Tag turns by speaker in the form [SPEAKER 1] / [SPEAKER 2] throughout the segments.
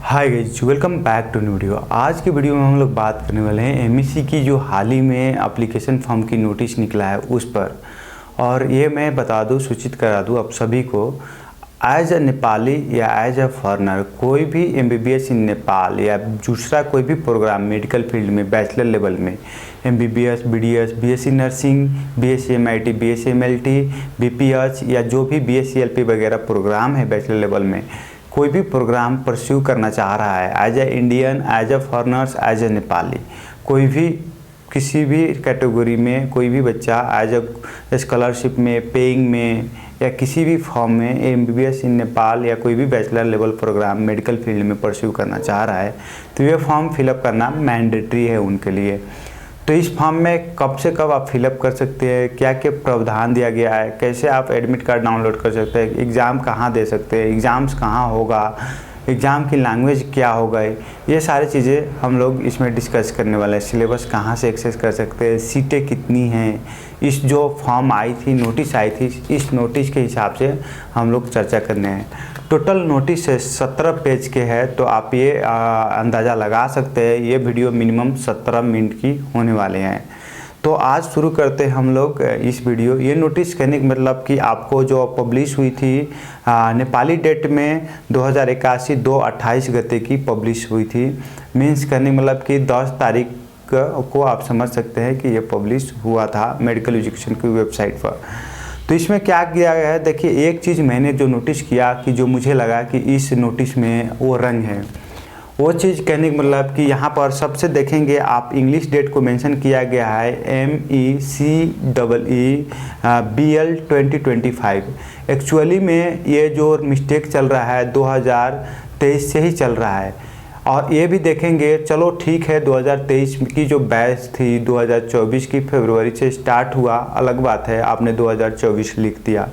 [SPEAKER 1] Hi guys, welcome back to new video. आज के video में हम लोग बात करने वाले हैं एमएससी की जो हाल ही में एप्लीकेशन फॉर्म की नोटिस निकला है उस पर। और ये मैं बता दूं, सूचित करा दूं आप सभी को, एज अ नेपाली या एज अ फॉरेनर कोई भी एमबीबीएस इन नेपाल या दूसरा कोई भी प्रोग्राम मेडिकल फील्ड में बैचलर लेवल में MBBS, BDS, BSc nursing, BSc MIT, BSc MLT, BPH या जो भी बीएससी एलपी वगैरह प्रोग्राम है बैचलर लेवल में, कोई भी प्रोग्राम परस्यू करना चाह रहा है as a Indian, as a foreigners, as a Nepali, कोई भी किसी भी कैटेगरी में कोई भी बच्चा एज ए स्कॉलरशिप में, पेइंग में या किसी भी फॉर्म में एमबीबीएस इन नेपाल या कोई भी bachelor level program medical field में परस्यू करना चाह रहा है तो ये फॉर्म फिलअप करना मैंडेटरी है उनके लिए। तो इस फॉर्म में कब से कब आप फिलअप कर सकते हैं, क्या क्या प्रावधान दिया गया है, कैसे आप एडमिट कार्ड डाउनलोड कर सकते हैं, एग्ज़ाम कहाँ दे सकते हैं, एग्ज़ाम्स कहाँ होगा, एग्ज़ाम की लैंग्वेज क्या होगा, ये सारी चीज़ें हम लोग इसमें डिस्कस करने वाले हैं। सिलेबस कहाँ से एक्सेस कर सकते हैं, सीटें कितनी हैं, इस जो फॉर्म आई थी, नोटिस आई थी, इस नोटिस के हिसाब से हम लोग चर्चा करने हैं। टोटल नोटिस 17 पेज के है, तो आप ये अंदाज़ा लगा सकते हैं ये वीडियो मिनिमम 17 मिनट की होने वाले हैं। तो आज शुरू करते हैं हम लोग इस वीडियो। ये नोटिस कहने का मतलब कि आपको जो पब्लिश हुई थी नेपाली डेट में 2081/2/28 गते की पब्लिश हुई थी। मीन्स कहने का मतलब कि 10 तारीख को आप समझ सकते हैं कि ये पब्लिश हुआ था मेडिकल एजुकेशन की वेबसाइट पर। तो इसमें क्या किया गया है, देखिए एक चीज़ मैंने जो नोटिस किया कि जो मुझे लगा कि इस नोटिस में वो रंग है, वो चीज़ कहने का मतलब कि यहाँ पर सबसे देखेंगे आप इंग्लिश डेट को मेंशन किया गया है MECEE BL 2025। एक्चुअली में ये जो मिस्टेक चल रहा है 2023 से ही चल रहा है। और ये भी देखेंगे, चलो ठीक है 2023 की जो बैच थी 2024 की फरवरी से स्टार्ट हुआ, अलग बात है, आपने 2024 लिख दिया,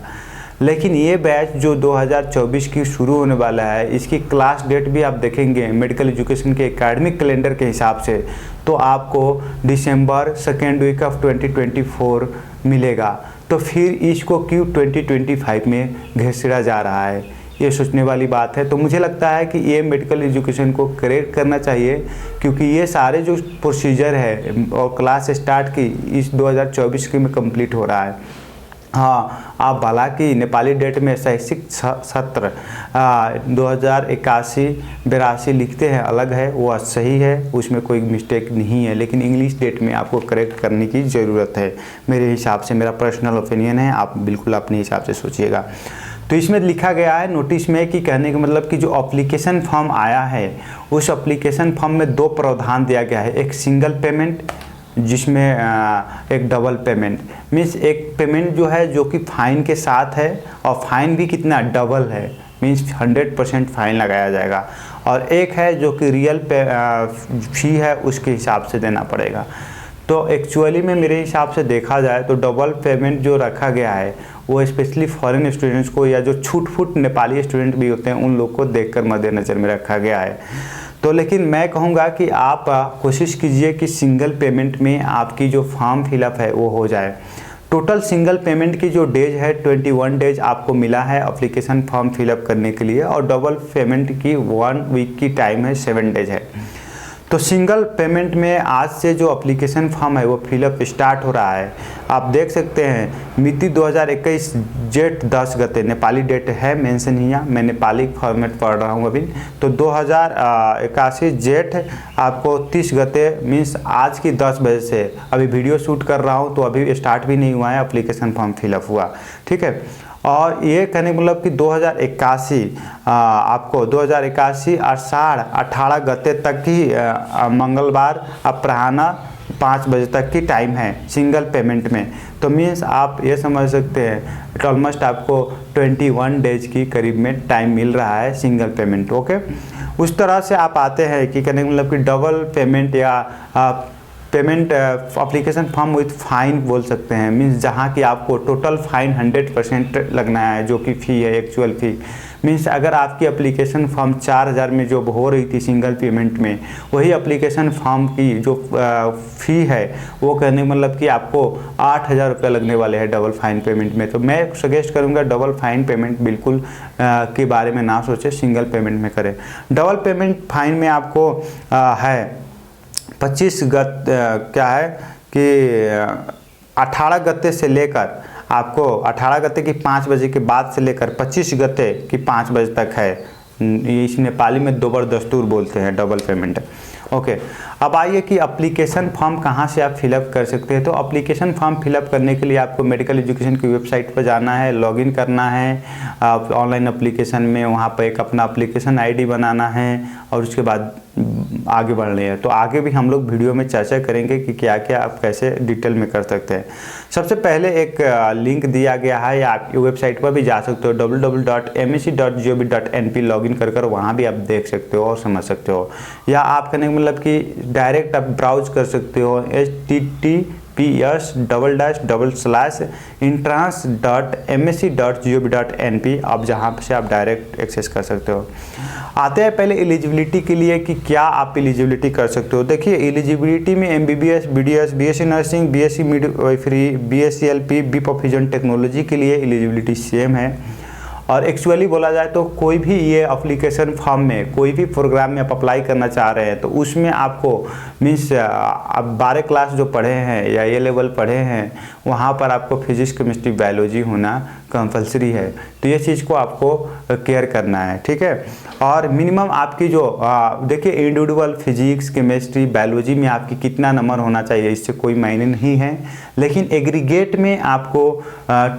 [SPEAKER 1] लेकिन ये बैच जो 2024 की शुरू होने वाला है इसकी क्लास डेट भी आप देखेंगे मेडिकल एजुकेशन के एकेडमिक कैलेंडर के हिसाब से तो आपको दिसंबर 2nd वीक ऑफ 2024 मिलेगा। तो फिर इसको क्यों 2025 में घसीटा जा रहा है, ये सोचने वाली बात है। तो मुझे लगता है कि ये मेडिकल एजुकेशन को करेक्ट करना चाहिए, क्योंकि ये सारे जो प्रोसीजर है और क्लास स्टार्ट की इस 2024 की में कंप्लीट हो रहा है। हाँ, आप हालांकि नेपाली डेट में शैक्षिक सत्र 2081-82 लिखते हैं, अलग है, वो सही है, उसमें कोई मिस्टेक नहीं है, लेकिन इंग्लिश डेट में आपको करेक्ट करने की ज़रूरत है मेरे हिसाब से। मेरा पर्सनल ओपिनियन है, आप बिल्कुल अपने हिसाब से सोचिएगा। तो इसमें लिखा गया है नोटिस में कि कहने का मतलब कि जो एप्लीकेशन फॉर्म आया है उस एप्लीकेशन फॉर्म में 2 प्रावधान दिया गया है, एक सिंगल पेमेंट जिसमें एक डबल पेमेंट। मीन्स एक पेमेंट जो है जो कि फ़ाइन के साथ है और फाइन भी कितना डबल है, मीन्स 100% फाइन लगाया जाएगा, और एक है जो कि रियल फी है उसके हिसाब से देना पड़ेगा। तो एक्चुअली में मेरे हिसाब से देखा जाए तो डबल पेमेंट जो रखा गया है वो स्पेशली फॉरेन स्टूडेंट्स को या जो छूट-फूट नेपाली स्टूडेंट भी होते हैं उन लोग को देखकर मद्देनज़र में रखा गया है। तो लेकिन मैं कहूँगा कि आप कोशिश कीजिए कि सिंगल पेमेंट में आपकी जो फॉर्म फिलअप है वो हो जाए। टोटल सिंगल पेमेंट की जो डेज है 21 डेज आपको मिला है एप्लीकेशन फॉर्म फिलअप करने के लिए, और डबल पेमेंट की 1 वीक की टाइम है, 7 डेज है। तो सिंगल पेमेंट में आज से जो एप्लीकेशन फॉर्म है वो फिलअप स्टार्ट हो रहा है। आप देख सकते हैं मिति 2021 जेठ 10 गते, नेपाली डेट है मेंशन हिया, मैं नेपाली फॉर्मेट पढ़ रहा हूँ अभी। तो 2081 जेठ आपको 30 गते, मीन्स आज की 10 बजे से अभी वीडियो शूट कर रहा हूँ तो अभी स्टार्ट भी नहीं हुआ है, एप्लीकेशन फॉर्म फिलअप हुआ, ठीक है। और ये कहने का मतलब कि 2081 आपको 2081 आषाढ़ 18 गते तक की मंगलवार अपराह्न 5 बजे तक की टाइम है सिंगल पेमेंट में। तो मीन्स आप ये समझ सकते हैं ऑलमोस्ट आपको 21 डेज की करीब में टाइम मिल रहा है सिंगल पेमेंट, ओके। उस तरह से आप आते हैं कि कहने का मतलब कि डबल पेमेंट या payment application form with fine बोल सकते हैं। मीन्स जहाँ कि आपको टोटल फाइन 100% लगना है, जो कि फ़ी है एक्चुअल फ़ी। मीन्स अगर आपकी एप्लीकेशन फॉर्म 4000 में जो हो रही थी सिंगल पेमेंट में, वही एप्लीकेशन फॉर्म की जो फ़ी है वो करने मतलब कि आपको 8000 रुपये लगने वाले हैं डबल फाइन पेमेंट में। तो मैं सजेस्ट करूँगा डबल फाइन पेमेंट बिल्कुल के बारे में ना सोचें, सिंगल पेमेंट में करें। डबल पेमेंट फाइन में आपको है 25 क्या है कि 18 गते से लेकर आपको 18 गते की 5 बजे के बाद से लेकर 25 गते की 5 बजे तक है। ये इस नेपाली में दोबर दस्तूर बोलते हैं डबल पेमेंट। ओके, अब आइए कि एप्लीकेशन फॉर्म कहाँ से आप फिलअप कर सकते हैं। तो एप्लीकेशन फॉर्म फिलअप करने के लिए आपको मेडिकल एजुकेशन की वेबसाइट पर जाना है, लॉगिन करना है आप ऑनलाइन एप्लीकेशन में, वहाँ पर एक अपना एप्लीकेशन आईडी बनाना है और उसके बाद आगे बढ़ने हैं। तो आगे भी हम लोग वीडियो में चर्चा करेंगे कि क्या क्या आप कैसे डिटेल में कर सकते हैं। सबसे पहले एक लिंक दिया गया है, या आप वेबसाइट पर भी जा सकते हो www.mec.gov.np लॉगिन कर वहाँ भी आप देख सकते हो और समझ सकते हो, या आप कहने मतलब कि डायरेक्ट आप ब्राउज कर सकते हो https://entrance.msc.gov.np आप जहाँ से आप डायरेक्ट एक्सेस कर सकते हो। आते हैं पहले एलिजिबिलिटी के लिए कि क्या आप एलिजिबिलिटी कर सकते हो। देखिए एलिजिबिलिटी में MBBS, BDS, BSc nursing, BSc midwifery, BSc LP, B perfusion technology के लिए एलिजिबिलिटी सेम है। और एक्चुअली बोला जाए तो कोई भी ये एप्लीकेशन फॉर्म में कोई भी प्रोग्राम में आप अप्लाई करना चाह रहे हैं तो उसमें आपको मीन्स आप 12 क्लास जो पढ़े हैं या ये लेवल पढ़े हैं वहाँ पर आपको फिजिक्स केमिस्ट्री बायोलॉजी होना कंपलसरी है। तो ये चीज़ को आपको केयर करना है, ठीक है। और मिनिमम आपकी जो देखिए इंडिविजुअल फिजिक्स केमिस्ट्री बायोलॉजी में आपकी कितना नंबर होना चाहिए इससे कोई मायने नहीं है, लेकिन एग्रीगेट में आपको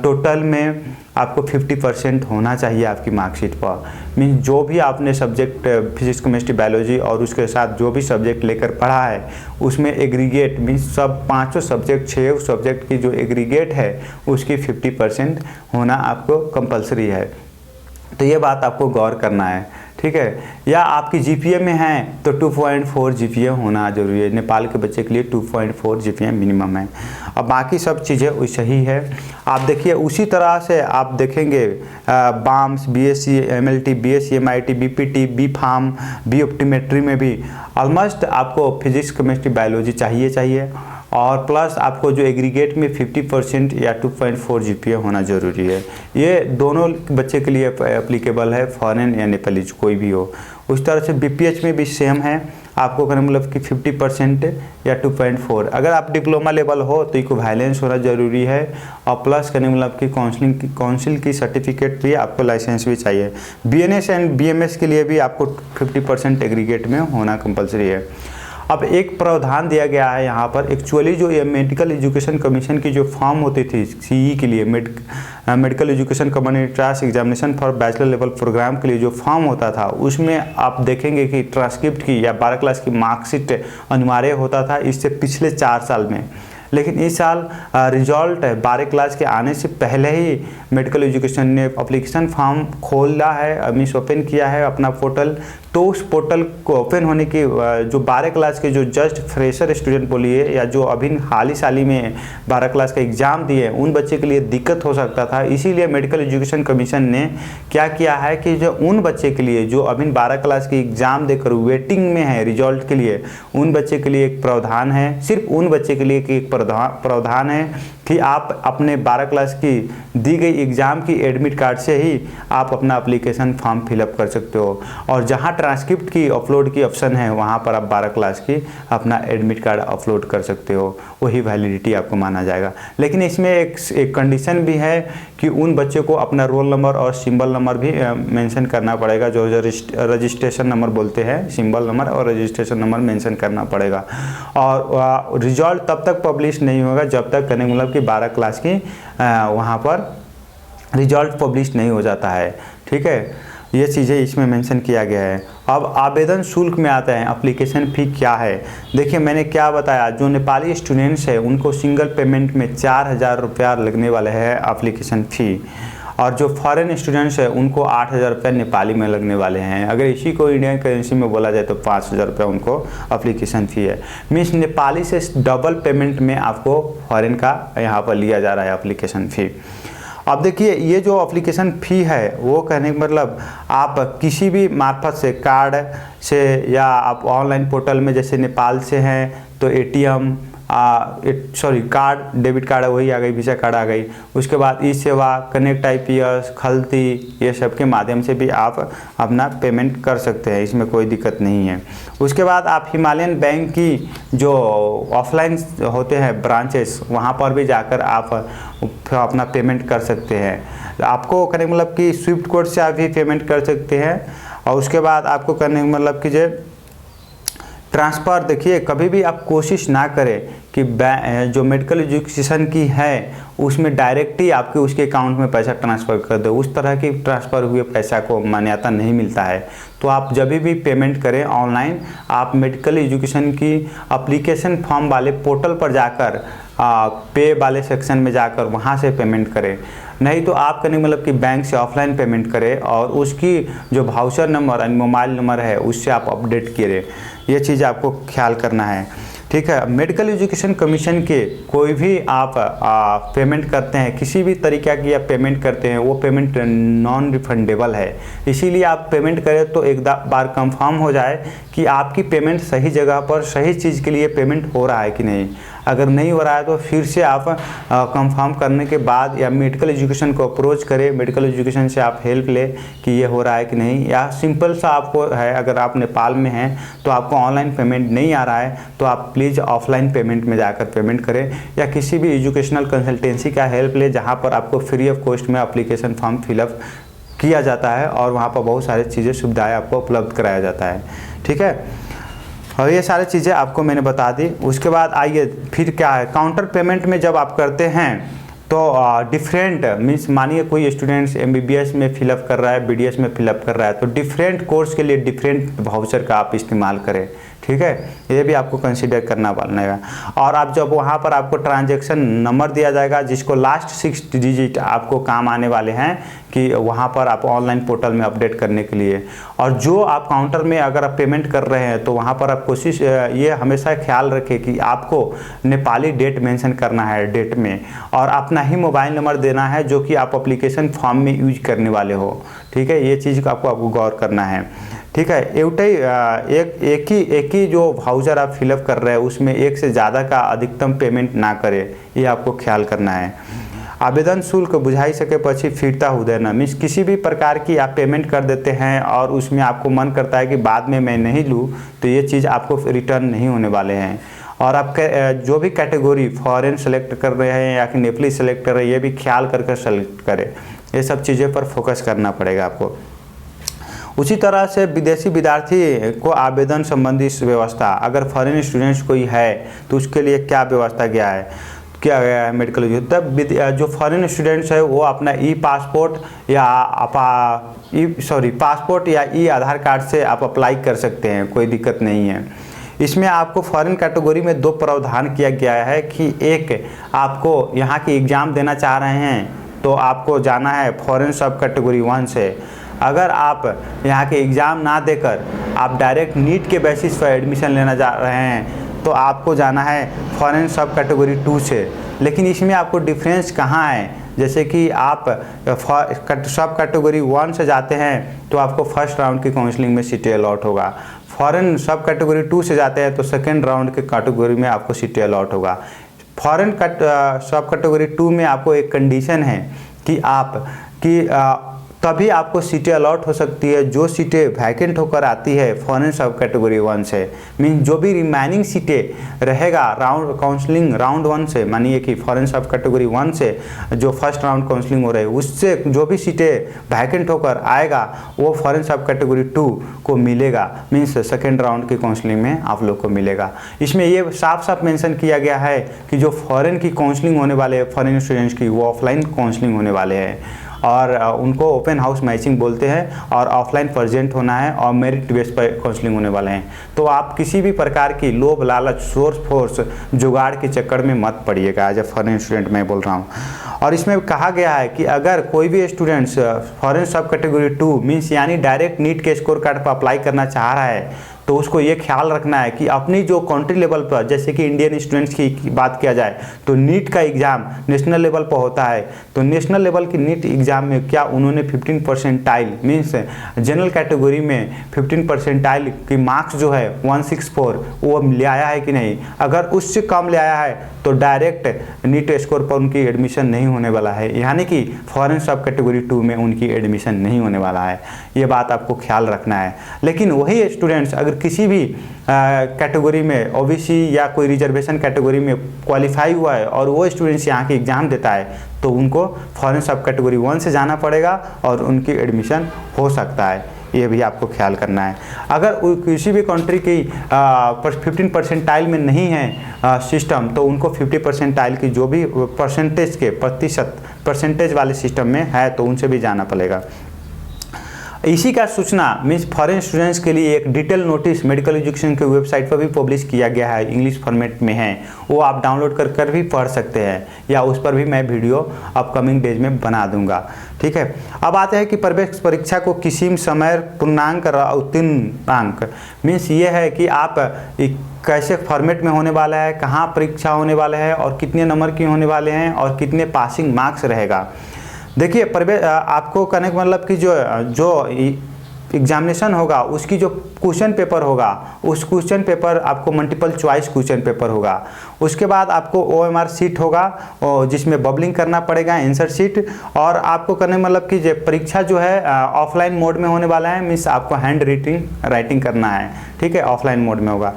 [SPEAKER 1] टोटल में आपको 50% होना चाहिए आपकी मार्कशीट पर। मीन जो भी आपने सब्जेक्ट फिजिक्स केमिस्ट्री बायोलॉजी और उसके साथ जो भी सब्जेक्ट लेकर पढ़ा है उसमें एग्रीगेट मीन सब 5 सब्जेक्ट 6 सब्जेक्ट की जो एग्रीगेट है उसकी 50% होना आपको कंपलसरी है। तो ये बात आपको गौर करना है, ठीक है। या आपकी जीपीए में है तो 2.4 जीपीए होना जरूरी है। नेपाल के बच्चे के लिए 2.4 जीपीए मिनिमम है। अब बाकी सब चीज़ें वैसे ही है। आप देखिए उसी तरह से आप देखेंगे BAMS, BSc MLT, BSc MIT, BPT, B pharm, B optometry में भी ऑलमोस्ट आपको फिजिक्स केमिस्ट्री बायोलॉजी चाहिए और प्लस आपको जो एग्रीगेट में 50% या 2.4 जीपीए होना ज़रूरी है। ये दोनों बच्चे के लिए एप्लीकेबल है, फॉरेन या नेपाली कोई भी हो। उस तरह से BPH में भी सेम है, आपको कहने मतलब कि 50% या 2.4। अगर आप डिप्लोमा लेवल हो तो इक्विवेलेंस होना ज़रूरी है और प्लस कहने मतलब कि काउंसिल की सर्टिफिकेट भी आपको लाइसेंस भी चाहिए। BNS एंड BMS के लिए भी आपको 50% एग्रीगेट में होना कंपलसरी है। अब एक प्रावधान दिया गया है यहाँ पर, एक्चुअली जो ये मेडिकल एजुकेशन कमीशन की जो फॉर्म होती थी CE के लिए medical education community examination for bachelor level program के लिए जो फॉर्म होता था उसमें आप देखेंगे कि ट्रांसक्रिप्ट की या 12 क्लास की मार्कशीट अनिवार्य होता था इससे पिछले 4 साल में। लेकिन इस साल रिजल्ट 12 क्लास के आने से पहले ही मेडिकल एजुकेशन ने एप्लीकेशन फॉर्म खोला है, मीन्स ओपन किया है अपना पोर्टल। तो उस पोर्टल को ओपन होने की जो 12 क्लास के जो जस्ट फ्रेशर स्टूडेंट बोलिए या जो अभी हाल ही में 12 क्लास का एग्ज़ाम दिए उन बच्चे के लिए दिक्कत हो सकता था। इसीलिए मेडिकल एजुकेशन कमीशन ने क्या किया है कि जो उन बच्चे के लिए जो अभी 12 क्लास की एग्ज़ाम देकर वेटिंग में है रिजल्ट के लिए, उन बच्चे के लिए एक प्रावधान है, सिर्फ उन बच्चे के लिए एक प्रावधान है कि आप अपने 12 क्लास की दी गई एग्ज़ाम की एडमिट कार्ड से ही आप अपना एप्लीकेशन फॉर्म फिलअप कर सकते हो। और जहां ट्रांसक्रिप्ट की अपलोड की ऑप्शन है वहां पर आप 12 क्लास की अपना एडमिट कार्ड अपलोड कर सकते हो, वही वैलिडिटी आपको माना जाएगा। लेकिन इसमें एक कंडीशन भी है कि उन बच्चों को अपना रोल नंबर और सिंबल नंबर भी मेंशन करना पड़ेगा, जो रजिस्ट्रेशन नंबर बोलते हैं, सिंबल नंबर और रजिस्ट्रेशन नंबर मेंशन करना पड़ेगा। और रिजल्ट तब तक पब्लिश नहीं होगा जब तक कहने मतलब कि 12 क्लास की वहाँ पर रिजल्ट पब्लिश नहीं हो जाता है, ठीक है। ये चीज़ें इसमें मेंशन किया गया है। अब आवेदन शुल्क में आता है, एप्लीकेशन फ़ी क्या है। देखिए मैंने क्या बताया, जो नेपाली स्टूडेंट्स है उनको सिंगल पेमेंट में 4000 रुपया लगने वाले हैं एप्लीकेशन फ़ी, और जो फॉरेन स्टूडेंट्स है उनको 8000 रुपये नेपाली में लगने वाले हैं। अगर इसी को इंडियन करेंसी में बोला जाए तो 5000 रुपये उनको एप्लीकेशन फ़ी है। मीन्स नेपाली से डबल पेमेंट में आपको फॉरेन का यहाँ पर लिया जा रहा है एप्लीकेशन फ़ी। अब देखिए ये जो एप्लीकेशन फ़ी है वो कहने का मतलब आप किसी भी मार्फत से कार्ड से या आप ऑनलाइन पोर्टल में जैसे नेपाल से हैं तो एटीएम कार्ड, डेबिट कार्ड वही आ गई, वीज़ा कार्ड आ गई, उसके बाद ई सेवा, कनेक्ट IPS, खलती, ये सब के माध्यम से भी आप अपना पेमेंट कर सकते हैं, इसमें कोई दिक्कत नहीं है। उसके बाद आप हिमालयन बैंक की जो ऑफलाइन होते हैं ब्रांचेस वहाँ पर भी जाकर आप अपना पेमेंट कर सकते हैं। आपको करने का मतलब कि स्विफ्ट कोड से आप भी पेमेंट कर सकते हैं। और उसके बाद आपको करने का मतलब कि जो ट्रांसफ़र, देखिए कभी भी आप कोशिश ना करें कि जो मेडिकल एजुकेशन की है उसमें डायरेक्ट ही आपके उसके अकाउंट में पैसा ट्रांसफ़र कर दो, उस तरह की ट्रांसफ़र हुए पैसा को मान्यता नहीं मिलता है। तो आप जब भी पेमेंट करें ऑनलाइन, आप मेडिकल एजुकेशन की एप्लीकेशन फॉर्म वाले पोर्टल पर जाकर पे वाले सेक्शन में जाकर वहाँ से पेमेंट करें। नहीं तो आप करने मतलब कि बैंक से ऑफलाइन पेमेंट करें और उसकी जो वाउचर नंबर मोबाइल नंबर है उससे आप अपडेट करें। ये चीज़ आपको ख्याल करना है, ठीक है। मेडिकल एजुकेशन कमीशन के कोई भी आप पेमेंट करते हैं, किसी भी तरीक़ा की आप पेमेंट करते हैं, वो पेमेंट नॉन रिफंडेबल है। इसीलिए आप पेमेंट करें तो एक बार कंफर्म हो जाए कि आपकी पेमेंट सही जगह पर सही चीज़ के लिए पेमेंट हो रहा है कि नहीं। अगर नहीं हो रहा है तो फिर से आप कंफर्म करने के बाद या मेडिकल एजुकेशन को अप्रोच करें, मेडिकल एजुकेशन से आप हेल्प लें कि ये हो रहा है कि नहीं। या सिंपल सा आपको है, अगर आप नेपाल में हैं तो आपको ऑनलाइन पेमेंट नहीं आ रहा है तो आप प्लीज़ ऑफलाइन पेमेंट में जाकर पेमेंट करें या किसी भी एजुकेशनल कंसल्टेंसी का हेल्प लें जहाँ पर आपको फ्री ऑफ कॉस्ट में एप्लीकेशन फॉर्म फिलअप किया जाता है और वहाँ पर बहुत सारी चीज़ें सुविधाएँ आपको उपलब्ध कराया जाता है, ठीक है। और ये सारी चीज़ें आपको मैंने बता दी। उसके बाद आइए फिर क्या है, काउंटर पेमेंट में जब आप करते हैं तो डिफरेंट मीन्स मानिए कोई स्टूडेंट्स MBBS में फिलअप कर रहा है, BDS में फिलअप कर रहा है, तो डिफरेंट कोर्स के लिए डिफरेंट वाउचर का आप इस्तेमाल करें, ठीक है। ये भी आपको कंसीडर करना पड़ेगा। और आप जब वहाँ पर आपको ट्रांजैक्शन नंबर दिया जाएगा जिसको लास्ट 6 डिजिट आपको काम आने वाले हैं कि वहाँ पर आप ऑनलाइन पोर्टल में अपडेट करने के लिए। और जो आप काउंटर में अगर आप पेमेंट कर रहे हैं तो वहाँ पर आप कोशिश ये हमेशा ख्याल रखें कि आपको नेपाली डेट मेंशन करना है डेट में, और अपना ही मोबाइल नंबर देना है जो कि आप एप्लीकेशन फॉर्म में यूज करने वाले हो, ठीक है। ये चीज़ का आपको गौर करना है, ठीक है। एक ही जो वाउचर आप फिलअप कर रहे हैं उसमें एक से ज़्यादा का अधिकतम पेमेंट ना करें, ये आपको ख्याल करना है। आवेदन शुल्क बुझाई सके पछी फिरता हुदैना, मीन्स किसी भी प्रकार की आप पेमेंट कर देते हैं और उसमें आपको मन करता है कि बाद में मैं नहीं लूँ, तो ये चीज़ आपको रिटर्न नहीं होने वाले हैं। और आप जो भी कैटेगरी फॉरेन सेलेक्ट कर रहे हैं या कि नेपाली सेलेक्ट कर रहे हैं, ये भी ख्याल करके सेलेक्ट करें। ये सब चीज़ों पर फोकस करना पड़ेगा आपको। उसी तरह से विदेशी विद्यार्थी को आवेदन संबंधी व्यवस्था, अगर फॉरेन स्टूडेंट्स कोई है तो उसके लिए क्या व्यवस्था किया गया है मेडिकल तब जो फॉरेन स्टूडेंट्स है वो अपना पासपोर्ट या ई आधार कार्ड से आप अप्लाई कर सकते हैं, कोई दिक्कत नहीं है। इसमें आपको फॉरेन कैटेगरी में 2 प्रावधान किया गया है कि एक आपको यहाँ की एग्ज़ाम देना चाह रहे हैं तो आपको जाना है फॉरेन सब कैटेगरी 1 से। अगर आप यहाँ के एग्ज़ाम ना देकर आप डायरेक्ट नीट के बेसिस पर एडमिशन लेना जा रहे हैं तो आपको जाना है फॉरेन सब कैटेगरी 2 से। लेकिन इसमें आपको डिफरेंस कहाँ है, जैसे कि आप सब कैटेगरी 1 से जाते हैं तो आपको फर्स्ट राउंड की काउंसलिंग में सीटें अलॉट होगा, फॉरेन सब कैटेगरी 2 से जाते हैं तो सेकेंड राउंड के कैटेगरी में आपको सीटें अलॉट होगा। फॉरेन सब कैटेगरी 2 में आपको एक कंडीशन है कि तभी आपको सीटें अलॉट हो सकती है जो सीटें वैकेंट होकर आती है फॉरेन सब कैटेगरी 1 से। मीन जो भी रिमेनिंग सीटें रहेगा काउंसलिंग राउंड 1 से, मानिए कि फॉरेन सब कैटेगरी 1 से जो फर्स्ट राउंड काउंसलिंग हो रही है उससे जो भी सीटें वैकेंट होकर आएगा वो फॉरेन सब कैटेगरी 2 को मिलेगा, मीन्स सेकेंड राउंड की काउंसलिंग में आप लोग को मिलेगा। इसमें ये साफ साफ मेंशन किया गया है कि जो फॉरेन की काउंसलिंग होने वाले हैं फॉरेन स्टूडेंट्स की, वो ऑफलाइन काउंसलिंग होने वाले हैं और उनको ओपन हाउस मैचिंग बोलते हैं और ऑफलाइन प्रेजेंट होना है और मेरिट बेस पर काउंसलिंग होने वाले हैं। तो आप किसी भी प्रकार की लोभ लालच सोर्स फोर्स जुगाड़ के चक्कर में मत पड़िएगा एज ए फॉरेन स्टूडेंट मैं बोल रहा हूँ। और इसमें कहा गया है कि अगर कोई भी स्टूडेंट्स फॉरेन सब कैटेगरी 2 मीन्स यानी डायरेक्ट नीट के स्कोर कार्ड पर अप्लाई करना चाह रहा है तो उसको ये ख्याल रखना है कि अपनी जो कंट्री लेवल पर, जैसे कि इंडियन स्टूडेंट्स की बात किया जाए तो नीट का एग्ज़ाम नेशनल लेवल पर होता है। तो नेशनल लेवल की नीट एग्ज़ाम में क्या उन्होंने 15 परसेंटाइल मीन्स जनरल कैटेगरी में 15 परसेंटाइल की मार्क्स जो है 164 वो ले आया है कि नहीं। अगर उससे कम ले आया है तो डायरेक्ट नीट स्कोर पर उनकी एडमिशन नहीं होने वाला है, यानी कि फॉरेन सब कैटेगरी 2 में उनकी एडमिशन नहीं होने वाला है। ये बात आपको ख्याल रखना है। लेकिन वही स्टूडेंट्स अगर किसी भी कैटेगरी में ओबीसी या कोई रिजर्वेशन कैटेगरी में क्वालिफाई हुआ है और वो स्टूडेंट्स यहाँ के एग्ज़ाम देता है तो उनको फॉरेन सब कैटेगरी 1 से जाना पड़ेगा और उनकी एडमिशन हो सकता है। ये भी आपको ख्याल करना है। अगर किसी भी कंट्री की 15 परसेंटाइल में नहीं है सिस्टम तो उनको 50 परसेंटाइल की जो भी परसेंटेज के प्रतिशत परसेंटेज वाले सिस्टम में है तो उनसे भी जाना पड़ेगा। इसी का सूचना मीन्स फॉरेन स्टूडेंट्स के लिए एक डिटेल नोटिस मेडिकल एजुकेशन के वेबसाइट पर भी पब्लिश किया गया है, इंग्लिश फॉर्मेट में है, वो आप डाउनलोड कर भी पढ़ सकते हैं या उस पर भी मैं वीडियो अपकमिंग डेज में बना दूंगा। ठीक है, अब आते हैं कि प्रवेश परीक्षा को किसी समय पूर्णांक उत्तीर्ण अंक मीन्स ये है कि आप कैसे फॉर्मेट में होने वाला है, कहाँ परीक्षा होने वाला है और कितने नंबर की होने वाले हैं और कितने पासिंग मार्क्स रहेगा। देखिए प्रवेश आपको कहने का मतलब कि जो एग्जामिनेशन होगा उसकी जो क्वेश्चन पेपर होगा उस क्वेश्चन पेपर आपको मल्टीपल चॉइस क्वेश्चन पेपर होगा। उसके बाद आपको OMR सीट होगा जिसमें बबलिंग करना पड़ेगा, आंसर सीट। और आपको करने मतलब कि जो परीक्षा जो है ऑफलाइन मोड में होने वाला है, मीन्स आपको हैंड राइटिंग करना है। ठीक है, ऑफलाइन मोड में होगा।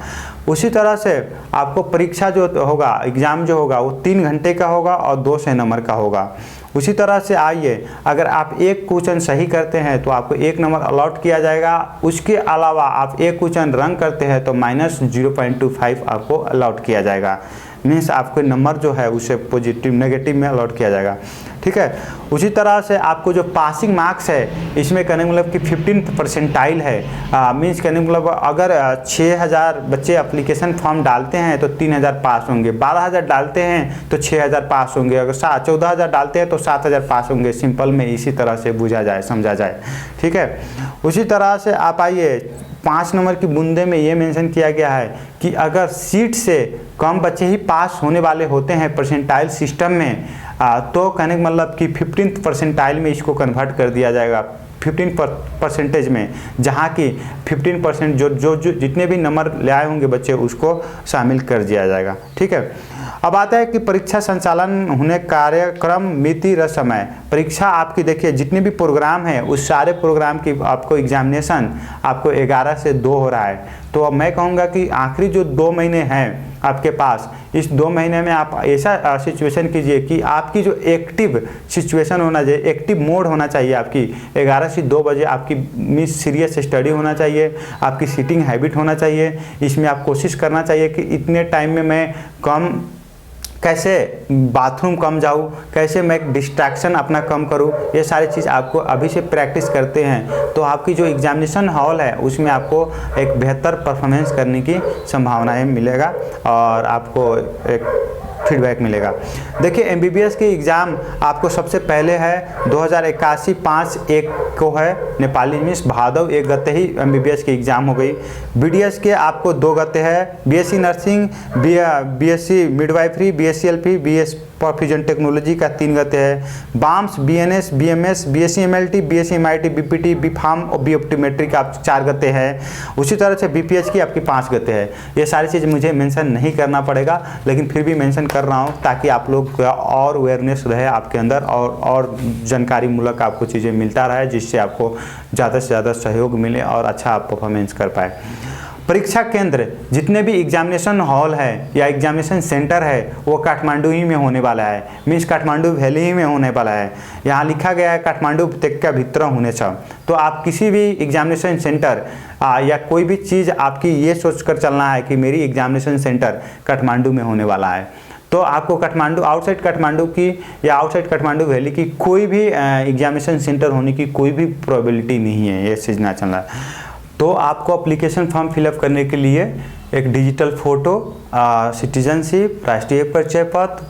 [SPEAKER 1] उसी तरह से आपको परीक्षा जो होगा एग्ज़ाम जो होगा वो 3 घंटे का होगा और 200 नंबर का होगा। उसी तरह से आइए, अगर आप एक क्वेश्चन सही करते हैं तो आपको 1 नंबर अलॉट किया जाएगा। उसके अलावा आप एक क्वेश्चन रंग करते हैं तो -0.25 आपको अलॉट किया जाएगा। मीन्स आपके नंबर जो है उसे पॉजिटिव नेगेटिव में अलॉट किया जाएगा। ठीक है, उसी तरह से आपको जो पासिंग मार्क्स है इसमें कहने मतलब कि 15 परसेंटाइल है। मीन्स कहने मतलब अगर 6000 बच्चे एप्लीकेशन फॉर्म डालते हैं तो 3000 पास होंगे, 12000 डालते हैं तो 6000 पास होंगे, अगर 14000 डालते हैं तो 7000 पास होंगे। सिंपल में इसी तरह से बुझा जाए, समझा जाए। ठीक है, उसी तरह से आप आइए 5 नंबर की बूंदे में ये मेंशन किया गया है कि अगर सीट से कम बच्चे ही पास होने वाले होते हैं परसेंटाइल सिस्टम में तो कहने का मतलब कि 15 परसेंटाइल में इसको कन्वर्ट कर दिया जाएगा 15 परसेंटेज में, जहाँ की 15% जो जितने भी नंबर ले आए होंगे बच्चे उसको शामिल कर दिया जाएगा। ठीक है, अब आता है कि परीक्षा संचालन होने कार्यक्रम मिति र समय। परीक्षा आपकी देखिए जितने भी प्रोग्राम हैं उस सारे प्रोग्राम की आपको एग्जामिनेशन आपको 11 से 2 हो रहा है। तो अब मैं कहूँगा कि आखिरी जो 2 महीने हैं आपके पास, इस 2 महीने में आप ऐसा सिचुएशन कीजिए कि आपकी जो एक्टिव सिचुएशन होना चाहिए, एक्टिव मोड होना चाहिए आपकी। 11 से 2 बजे आपकी मीन्स सीरियस स्टडी होना चाहिए, आपकी सीटिंग हैबिट होना चाहिए। इसमें आप कोशिश करना चाहिए कि इतने टाइम में मैं कैसे बाथरूम कम जाऊँ, कैसे मैं डिस्ट्रैक्शन अपना कम करूँ, ये सारी चीज़ आपको अभी से प्रैक्टिस करते हैं तो आपकी जो एग्जामिनेशन हॉल है उसमें आपको एक बेहतर परफॉर्मेंस करने की संभावनाएं मिलेगा और आपको एक फीडबैक मिलेगा। देखिए MBBS की एग्ज़ाम आपको सबसे पहले है 2081 5/1 को है, नेपाली मीन्स भादव 1 गते ही MBBS की एग्ज़ाम हो गई। BDS के आपको 2 गते है, BSc nursing, BSc midwifery, BSc LP, BS perfusion technology का 3 गते है। BAMS, BNS, BMS, BSc MLT, BSc MIT, BPT, BPharm और BOptometry का 4 गते हैं। उसी तरह से BPH की आपकी 5 गते हैं। ये सारी चीज़ मुझे मेंशन नहीं करना पड़ेगा लेकिन फिर भी मेंशन कर रहा हूँ ताकि आप लोग का और अवेयरनेस रहे आपके अंदर और जानकारी मूलक आपको चीज़ें मिलता रहे जिससे आपको ज़्यादा से ज़्यादा सहयोग मिले और अच्छा आप परफॉर्मेंस कर पाए। परीक्षा केंद्र जितने भी एग्जामिनेशन हॉल है या एग्जामिनेशन सेंटर है वो काठमांडू ही में होने वाला है, मीन्स काठमांडू वैली ही में होने वाला है। यहाँ लिखा गया है काठमांडू उपत्यका भीतर होने छ। तो आप किसी भी एग्जामिनेशन सेंटर या कोई भी चीज़ आपकी ये सोच कर चलना है कि मेरी एग्जामिनेशन सेंटर काठमांडू में होने वाला है तो आपको काठमांडू आउटसाइड काठमांडू की या आउटसाइड काठमांडू वैली की कोई भी एग्जामिनेशन सेंटर होने की कोई भी प्रोबेबिलिटी नहीं है, ये चीज़ ना चलना है। तो आपको एप्लीकेशन फॉर्म फिलअप करने के लिए एक डिजिटल फ़ोटो, सिटीजनशिप, राष्ट्रीय परिचय पत्र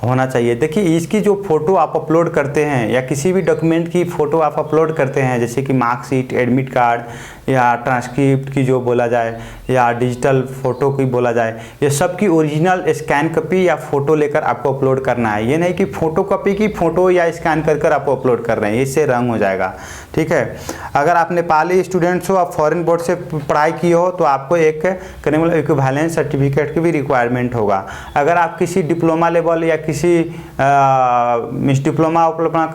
[SPEAKER 1] होना चाहिए। देखिए इसकी जो फ़ोटो आप अपलोड करते हैं या किसी भी डॉक्यूमेंट की फ़ोटो आप अपलोड करते हैं जैसे कि मार्कशीट, एडमिट कार्ड या ट्रांसक्रिप्ट की जो बोला जाए या डिजिटल फ़ोटो की बोला जाए, ये सब की ओरिजिनल स्कैन कॉपी या फ़ोटो लेकर आपको अपलोड करना है। ये नहीं कि फ़ोटो कॉपी की फ़ोटो या स्कैन कर आप अपलोड कर रहे हैं, इससे रंग हो जाएगा। ठीक है, अगर आप नेपाली स्टूडेंट्स हो, आप फॉरेन बोर्ड से पढ़ाई किए हो, तो आपको एक क्रिमिनल इक्विवेलेंस सर्टिफिकेट की भी रिक्वायरमेंट होगा। अगर आप किसी डिप्लोमा लेवल या किसी मिस डिप्लोमा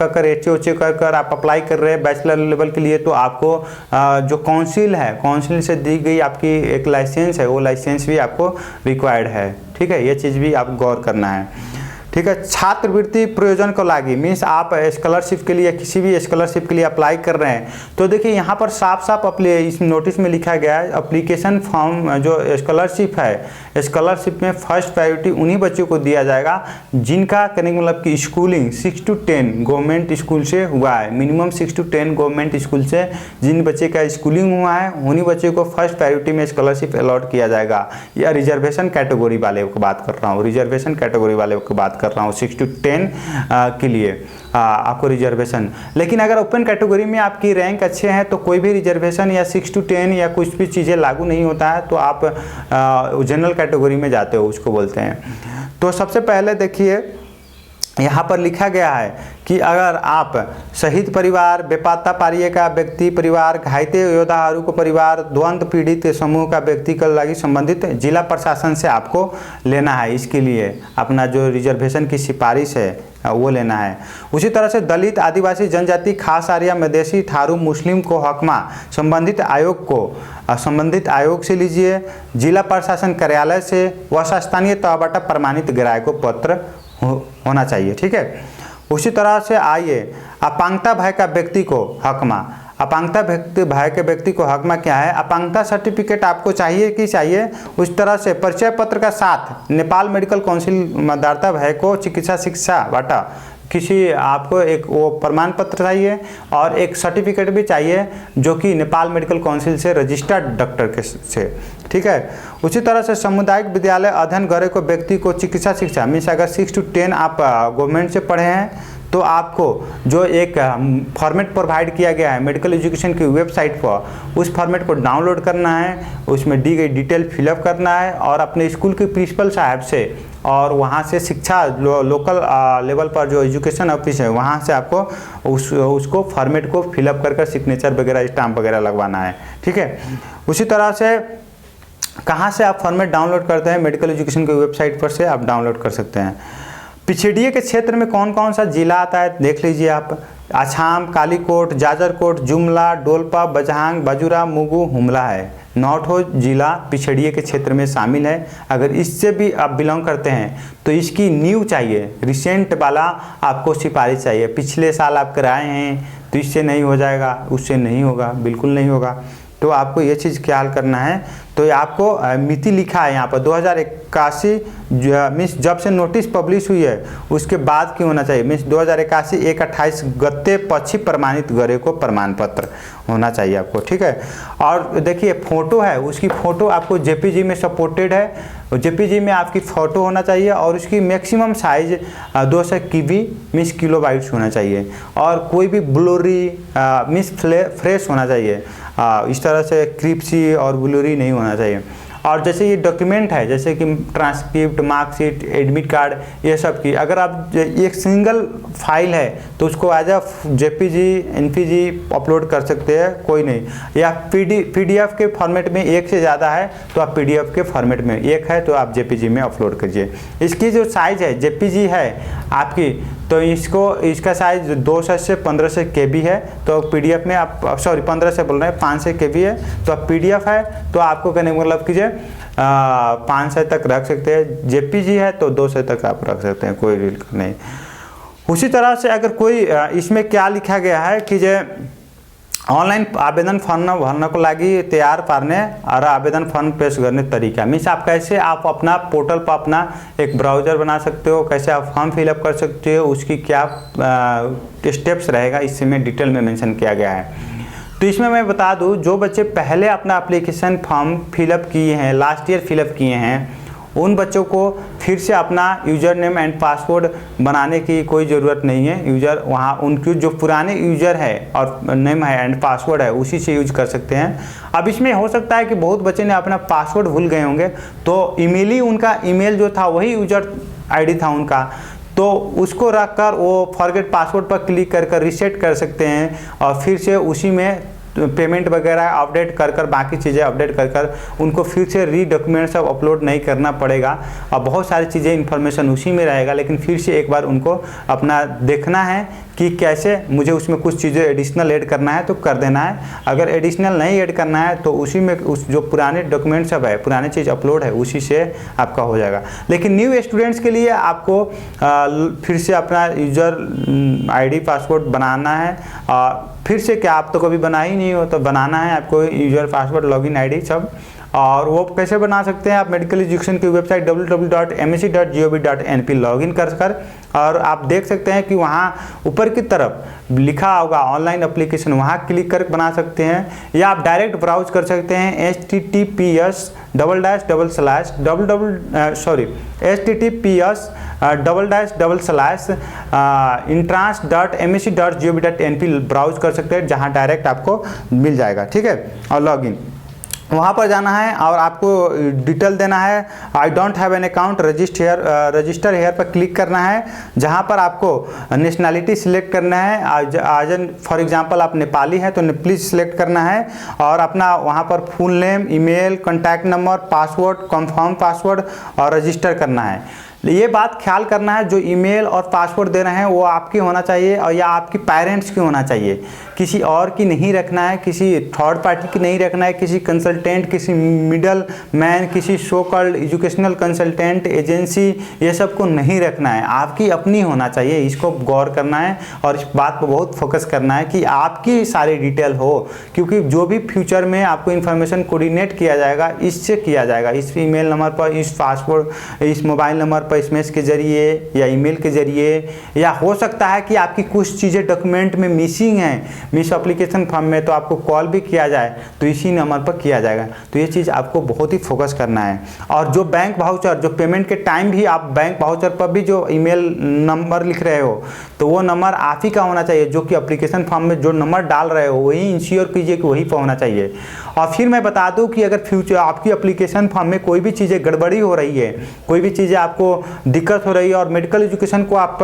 [SPEAKER 1] कर एच कर आप अप्लाई कर रहे हैं बैचलर लेवल के लिए, तो आपको जो काउंसिल है, काउंसिल से दी गई आपकी एक लाइसेंस है, वो लाइसेंस भी आपको रिक्वायर्ड है। ठीक है, ये चीज़ भी आप गौर करना है। ठीक है, छात्रवृत्ति प्रयोजन को लागी मीन्स आप स्कॉलरशिप के लिए, किसी भी स्कॉलरशिप के लिए अप्लाई कर रहे हैं, तो देखिए यहाँ पर साफ साफ इस नोटिस में लिखा गया है, एप्लीकेशन फॉर्म जो स्कॉलरशिप है, स्कॉलरशिप में फर्स्ट प्रायोरिटी उन्हीं बच्चों को दिया जाएगा जिनका कहने का मतलब कि स्कूलिंग 6 to 10 गवर्नमेंट स्कूल से हुआ है। मिनिमम 6 to 10 गवर्नमेंट स्कूल से जिन बच्चे का स्कूलिंग हुआ है, उन्हीं बच्चे को फर्स्ट प्रायोरिटी में स्कॉलरशिप अलॉट किया जाएगा। या रिजर्वेशन कैटेगरी वाले को बात कर रहा हूँ, रिजर्वेशन कैटेगरी वाले को बात कर रहा हूँ, 6 to 10 के लिए आपको रिजर्वेशन। लेकिन अगर ओपन कैटेगरी में आपकी रैंक अच्छे हैं तो कोई भी रिजर्वेशन या 6 to 10 या कुछ भी चीज़ें लागू नहीं होता है, तो आप जनरल कैटेगरी में जाते हो, उसको बोलते हैं। तो सबसे पहले देखिए यहाँ पर लिखा गया है कि अगर आप शहीद परिवार, बेपत्ता पारिएका व्यक्ति परिवार, घायते योद्धाहरूको परिवार, द्वंद्व पीड़ित समूह का व्यक्ति के लगी संबंधित जिला प्रशासन से आपको लेना है, इसके लिए अपना जो रिजर्वेशन की सिफारिश है वो लेना है। उसी तरह से दलित, आदिवासी, जनजाति, खास आर्या, मधेसी, थारू, मुस्लिम को हकमा संबंधित आयोग से लीजिए, जिला प्रशासन कार्यालय से व स्थानीय तहबाटा प्रमाणित ग्राहक को पत्र होना चाहिए। ठीक है, उसी तरह से आइए अपांगता भय का व्यक्ति को हकमा, अपांगता भय के व्यक्ति को हकमा क्या है, अपांगता सर्टिफिकेट आपको चाहिए कि चाहिए। उस तरह से परिचय पत्र का साथ नेपाल मेडिकल काउंसिल मतदाता भय को चिकित्सा शिक्षा बाटा किसी आपको एक वो प्रमाण पत्र चाहिए और एक सर्टिफिकेट भी चाहिए जो कि नेपाल मेडिकल काउंसिल से रजिस्टर्ड डॉक्टर के से। ठीक है, उसी तरह से सामुदायिक विद्यालय अध्ययन करे को व्यक्ति को चिकित्सा शिक्षा मीन्स अगर 6 to 10 आप गवर्नमेंट से पढ़े हैं तो आपको जो एक फॉर्मेट प्रोवाइड किया गया है मेडिकल एजुकेशन की वेबसाइट पर, उस फॉर्मेट को डाउनलोड करना है, उसमें दी गई डिटेल फिलअप करना है और अपने स्कूल के प्रिंसिपल साहब से और वहाँ से शिक्षा लोकल लेवल पर जो एजुकेशन ऑफिस है वहाँ से आपको उसको फॉर्मेट को फिलअप कर सिग्नेचर वगैरह स्टाम्प वगैरह लगवाना है। ठीक है, उसी तरह से कहाँ से आप फॉर्मेट डाउनलोड करते हैं, मेडिकल एजुकेशन की वेबसाइट पर से आप डाउनलोड कर सकते हैं। पिछड़िए के क्षेत्र में कौन कौन सा जिला आता है देख लीजिए आप, अछाम, कालीकोट, जाजरकोट, जुमला, डोलपा, बझांग, बजुरा, मुगु, हुमला है। 9 जिला पिछड़िए के क्षेत्र में शामिल है। अगर इससे भी आप बिलोंग करते हैं तो इसकी न्यू चाहिए, रिसेंट वाला आपको सिफारिश चाहिए। पिछले साल आप कराए हैं तो इससे नहीं हो जाएगा, उससे नहीं होगा, बिल्कुल नहीं होगा। तो आपको ये चीज़ ख्याल करना है। तो आपको मिति लिखा है यहाँ पर 2081 मीन्स जब से नोटिस पब्लिश हुई है उसके बाद की होना चाहिए, मीन्स 2081 1/28 गत्ते पक्षी प्रमाणित गरे को प्रमाण पत्र होना चाहिए आपको। ठीक है, और देखिए फ़ोटो है, उसकी फ़ोटो आपको जेपीजी में सपोर्टेड है, जेपीजी में आपकी फ़ोटो होना चाहिए और उसकी maximum size 200 KB means kilobytes होना चाहिए और कोई भी ब्लूरी मीन्स फ्रेश होना चाहिए। इस तरह से क्रिप्सी और ब्लूरी नहीं होना चाहिए। और जैसे ये डॉक्यूमेंट है जैसे कि ट्रांसक्रिप्ट, मार्कशीट, एडमिट कार्ड, ये सब की अगर आप एक सिंगल फाइल है तो उसको as a JPG NPG upload कर सकते हैं, कोई नहीं। या पीडीएफ के फॉर्मेट में एक से ज़्यादा है तो आप पीडीएफ के फॉर्मेट में, एक है तो आप जेपीजी में अपलोड कीजिए। इसकी जो साइज़ है जेपीजी है आपकी, तो इसका साइज 200 से 1500 KB है। तो पीडीएफ में आप 1500 बोल रहे हैं, 500 KB है। तो आप पीडीएफ है तो आपको कहने का मतलब कीजिए 500 तक रख सकते हैं, जेपीजी है तो 200 तक आप रख सकते हैं, कोई दिक्कत नहीं। उसी तरह से अगर कोई इसमें क्या लिखा गया है कि जो ऑनलाइन आवेदन फॉर्म भरने को लगी तैयार पारने और आवेदन फॉर्म पेश करने तरीका मीन्स आप कैसे आप अपना पोर्टल पर अपना एक ब्राउज़र बना सकते हो, कैसे आप फॉर्म फिलअप कर सकते हो, उसकी क्या स्टेप्स रहेगा इसमें डिटेल में मेंशन किया गया है। तो इसमें मैं बता दूं जो बच्चे पहले अपना एप्लीकेशन फॉर्म फिलअप किए हैं, लास्ट ईयर फिलअप किए हैं, उन बच्चों को फिर से अपना यूज़र नेम एंड पासवर्ड बनाने की कोई ज़रूरत नहीं है। यूज़र वहाँ उनकी जो पुराने यूज़र है और नेम है एंड पासवर्ड है उसी से यूज कर सकते हैं। अब इसमें हो सकता है कि बहुत बच्चे ने अपना पासवर्ड भूल गए होंगे, तो ईमेल ही उनका ईमेल जो था वही यूज़र आईडी था उनका, तो उसको रखकर वो फॉरगेट पासवर्ड पर क्लिक कर रीसेट कर सकते हैं और फिर से उसी में पेमेंट वगैरह अपडेट कर बाकी चीज़ें अपडेट कर उनको फिर से री डॉक्यूमेंट सब अपलोड नहीं करना पड़ेगा और बहुत सारी चीज़ें इन्फॉर्मेशन उसी में रहेगा। लेकिन फिर से एक बार उनको अपना देखना है कि कैसे मुझे उसमें कुछ चीज़ें एडिशनल ऐड करना है तो कर देना है। अगर एडिशनल नहीं ऐड करना है तो उसी में उस जो पुराने डॉक्यूमेंट सब है, पुराने चीज़ अपलोड है, उसी से आपका हो जाएगा। लेकिन न्यू स्टूडेंट्स के लिए आपको फिर से अपना यूज़र आईडी पासवर्ड बनाना है। फिर से क्या, आप तो कभी बना ही नहीं हो तो बनाना है आपको यूज़र पासवर्ड लॉगिन आईडी सब। और वो कैसे बना सकते हैं, आप मेडिकल एजुकेशन की वेबसाइट www.msc.gov.in पे लॉगिन कर और आप देख सकते हैं कि वहाँ ऊपर की तरफ लिखा होगा ऑनलाइन एप्लीकेशन, वहाँ क्लिक कर बना सकते हैं। या आप डायरेक्ट ब्राउज कर सकते हैं https://entrance.msc.gov.in पे ब्राउज कर सकते हैं, जहाँ डायरेक्ट आपको मिल जाएगा। ठीक है, और लॉगिन वहाँ पर जाना है और आपको डिटेल देना है। I don't have an account register here पर क्लिक करना है, जहाँ पर आपको नेशनैलिटी सिलेक्ट करना है। आज फॉर एग्जांपल आप नेपाली हैं तो प्लीज़ सिलेक्ट करना है और अपना वहाँ पर full name, email, contact number, password, confirm password और रजिस्टर करना है। ये बात ख्याल करना है जो ईमेल और पासवर्ड दे रहे हैं वो आपकी होना चाहिए और या आपकी पेरेंट्स की होना चाहिए, किसी और की नहीं रखना है, किसी थर्ड पार्टी की नहीं रखना है, किसी कंसल्टेंट, किसी मिडल मैन, किसी so called educational consultant agency, ये सब को नहीं रखना है, आपकी अपनी होना चाहिए। इसको गौर करना है और इस बात पर बहुत फोकस करना है कि आपकी सारी डिटेल हो, क्योंकि जो भी फ्यूचर में आपको इन्फॉर्मेशन कोऑर्डिनेट किया जाएगा इससे किया जाएगा, इस ईमेल नंबर पर, इस पासवर्ड, इस मोबाइल नंबर पर, एसएमएस के जरिए या ईमेल के जरिए। या हो सकता है कि आपकी कुछ चीज़ें डॉक्यूमेंट में मिसिंग हैं, मिस एप्लीकेशन फॉर्म में, तो आपको कॉल भी किया जाए तो इसी नंबर पर किया जाएगा। तो ये चीज़ आपको बहुत ही फोकस करना है। और जो बैंक वाउचर, जो पेमेंट के टाइम भी आप बैंक वाउचर पर भी जो ईमेल नंबर लिख रहे हो तो वो नंबर आप ही का होना चाहिए, जो कि एप्लीकेशन फॉर्म में जो नंबर डाल रहे हो वही इंश्योर कीजिए कि वही पर होना चाहिए। और फिर मैं बता दूं कि अगर फ्यूचर आपकी एप्लीकेशन फॉर्म में कोई भी चीज़ें गड़बड़ी हो रही है, कोई भी चीज़ें आपको दिक्कत हो रही है और मेडिकल एजुकेशन को आप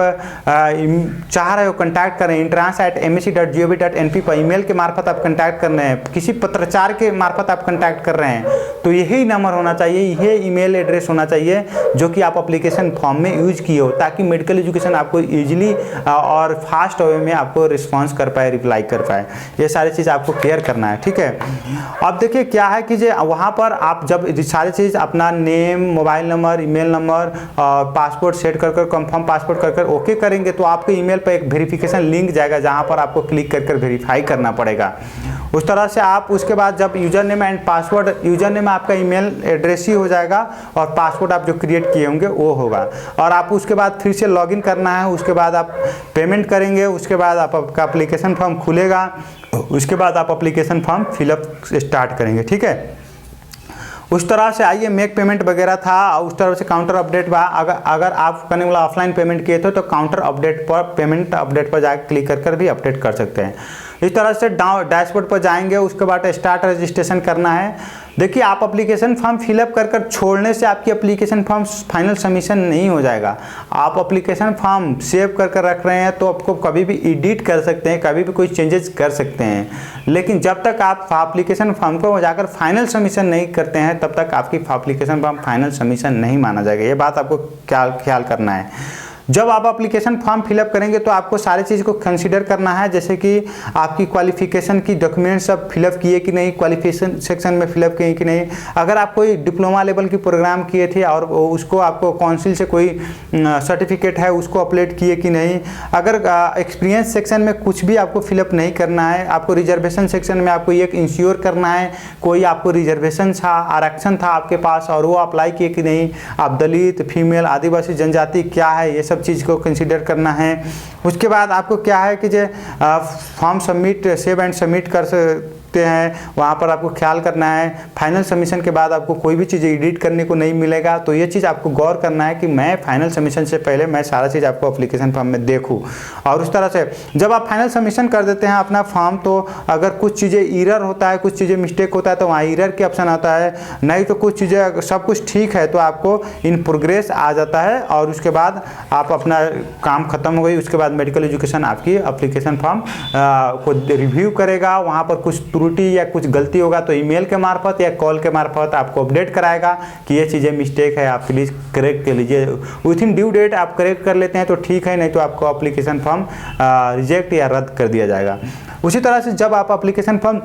[SPEAKER 1] चाह रहे हो कंटैक्ट करें, entrance@msc.gov.in पर ईमेल के मार्फत आप कंटैक्ट कर रहे हैं, किसी पत्राचार के मार्फत आप कंटैक्ट कर रहे हैं, तो यही नंबर होना चाहिए, यही ईमेल एड्रेस होना चाहिए जो कि आप एप्लीकेशन फॉर्म में यूज किए हो, ताकि मेडिकल एजुकेशन आपको ईजिली और फास्ट वे में आपको रिस्पॉन्स कर पाए, रिप्लाई कर पाए। ये सारी चीज़ आपको क्लियर करना है। ठीक है, अब देखिए क्या है कि वहाँ पर आप जब सारी चीज़ अपना name, mobile number, email number, passport set कर कंफर्म पासपोर्ट कर ओके करेंगे तो आपके ईमेल पर एक वेरिफिकेशन लिंक जाएगा, जहाँ पर आपको क्लिक कर वेरीफाई करना पड़ेगा। उस तरह से आप उसके बाद जब user name and password, user name आपका ईमेल एड्रेस ही हो जाएगा और पासवर्ड आप जो क्रिएट किए होंगे वो होगा। और आप उसके बाद फिर से लॉगिन करना है, उसके बाद आप पेमेंट करेंगे, उसके बाद आपका एप्लीकेशन फॉर्म खुलेगा, उसके बाद आप एप्लीकेशन फॉर्म फिलअप स्टार्ट करेंगे। ठीक है, उस तरह से आइए मेक पेमेंट वगैरह था, उस तरह से काउंटर अपडेट बा। अगर आप करने वाला ऑफलाइन पेमेंट किए थे तो काउंटर अपडेट पर, पेमेंट अपडेट पर जाकर क्लिक कर भी अपडेट कर सकते हैं। इस तरह से डैशबोर्ड पर जाएंगे, उसके बाद स्टार्ट रजिस्ट्रेशन करना है। देखिए, आप एप्लीकेशन फॉर्म फिलअप कर छोड़ने से आपकी एप्लीकेशन फॉर्म फाइनल सबमिशन नहीं हो जाएगा। आप एप्लीकेशन फॉर्म सेव कर रख रहे हैं तो आपको कभी भी एडिट कर सकते हैं, कभी भी कोई चेंजेस कर सकते हैं, लेकिन जब तक आप एप्लीकेशन फॉर्म को जाकर फाइनल सबमिशन नहीं करते हैं तब तक आपकी एप्लीकेशन फॉर्म फाइनल सबमिशन नहीं माना जाएगा। ये बात आपको ख्याल करना है। जब आप एप्लीकेशन फॉर्म फिलअप करेंगे तो आपको सारी चीज़ को कंसीडर करना है, जैसे कि आपकी क्वालिफिकेशन की डॉक्यूमेंट्स सब फिलअप किए कि नहीं, क्वालिफिकेशन सेक्शन में फिलअप किए कि नहीं। अगर आप कोई डिप्लोमा लेवल की प्रोग्राम किए थे और उसको आपको काउंसिल से कोई सर्टिफिकेट है उसको अपलोड किए कि नहीं। अगर एक्सपीरियंस सेक्शन में कुछ भी आपको फिलअप नहीं करना है, आपको रिजर्वेशन सेक्शन में आपको ये इंश्योर करना है कोई आपको रिजर्वेशन था, आरक्षण था आपके पास और वो अप्लाई किए कि नहीं, आप दलित, फीमेल, आदिवासी जनजाति क्या है, ये सब चीज़ को कंसीडर करना है। उसके बाद आपको क्या है कि form submit, save and submit हैं वहाँ पर आपको ख्याल करना है। फाइनल सबमिशन के बाद आपको कोई भी चीज़ एडिट करने को नहीं मिलेगा, तो ये चीज़ आपको गौर करना है कि मैं फाइनल सबमिशन से पहले मैं सारा चीज़ आपको एप्लीकेशन फॉर्म में देखूँ। और उस तरह से जब आप फाइनल सबमिशन कर देते हैं अपना फॉर्म, तो अगर कुछ चीज़ें एरर होता है, कुछ चीज़ें मिस्टेक होता है, तो वहाँ एरर के ऑप्शन आता है, नहीं तो कुछ चीज़ें सब कुछ ठीक है तो आपको इन प्रोग्रेस आ जाता है। और उसके बाद आप अपना काम खत्म हो गई, उसके बाद मेडिकल एजुकेशन आपकी एप्लीकेशन फॉर्म को रिव्यू करेगा। वहाँ पर कुछ त्रुटि या कुछ गलती होगा तो ईमेल के मार्फत या कॉल के मार्फत आपको अपडेट कराएगा कि ये चीज़ें मिस्टेक है, आप प्लीज़ करेक्ट कर लीजिए। विथ इन ड्यू डेट आप करेक्ट कर लेते हैं तो ठीक है, नहीं तो आपको एप्लीकेशन फॉर्म रिजेक्ट या रद्द कर दिया जाएगा। उसी तरह से जब आप एप्लीकेशन फॉर्म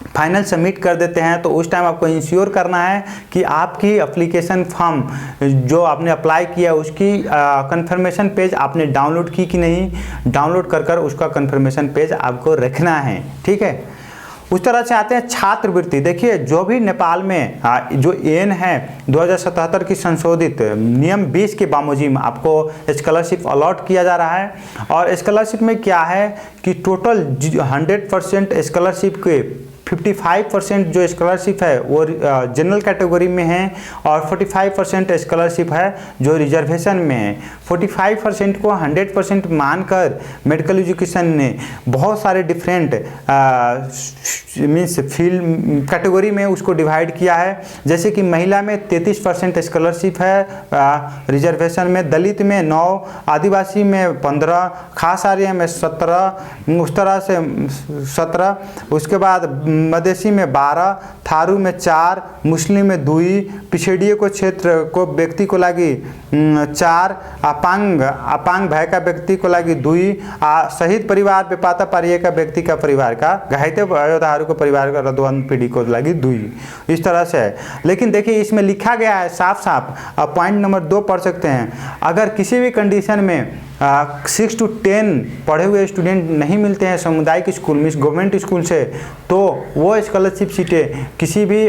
[SPEAKER 1] फाइनल सबमिट कर देते हैं तो उस टाइम आपको इंश्योर करना है कि आपकी एप्लीकेशन फॉर्म जो आपने अप्लाई किया उसकी कंफर्मेशन पेज आपने डाउनलोड की कि नहीं, डाउनलोड कर उसका कंफर्मेशन पेज आपको रखना है, ठीक है। उस तरह से आते हैं छात्रवृत्ति। देखिए, जो भी नेपाल में जो एन है 2077 की संशोधित नियम 20 के बामूजिम आपको स्कॉलरशिप अलॉट किया जा रहा है। और स्कॉलरशिप में क्या है कि टोटल 100% स्कॉलरशिप के 55% जो स्कॉलरशिप है वो जनरल कैटेगरी में है और 45% स्कॉलरशिप है जो रिजर्वेशन में है। 45% को 100% मानकर मेडिकल एजुकेशन ने बहुत सारे डिफरेंट मीन्स फील्ड कैटेगरी में उसको डिवाइड किया है। जैसे कि महिला में 33% स्कॉलरशिप है रिजर्वेशन में, दलित में 9, आदिवासी में 15, खास आर्य में 17, उस तरह से 17, उसके बाद मधेसी में 12, थारू में 4, मुस्लिम में 2, पिछड़िए को क्षेत्र को व्यक्ति को लगी 4, अपांग भय का व्यक्ति को लगी 2, शहीद परिवार बेपाता पारिये का व्यक्ति का परिवार का, घायते अयोधारू को परिवार का रद्दवन पीढ़ी को लगी 2। इस तरह से है। लेकिन देखिए इसमें लिखा गया है साफ साफ, आप पॉइंट नंबर 2 पढ़ सकते हैं, अगर किसी भी कंडीशन में 6 to 10 पढ़े हुए स्टूडेंट नहीं मिलते हैं सामुदायिक स्कूल में, गवर्नमेंट स्कूल से, तो वो स्कॉलरशिप सीटें किसी भी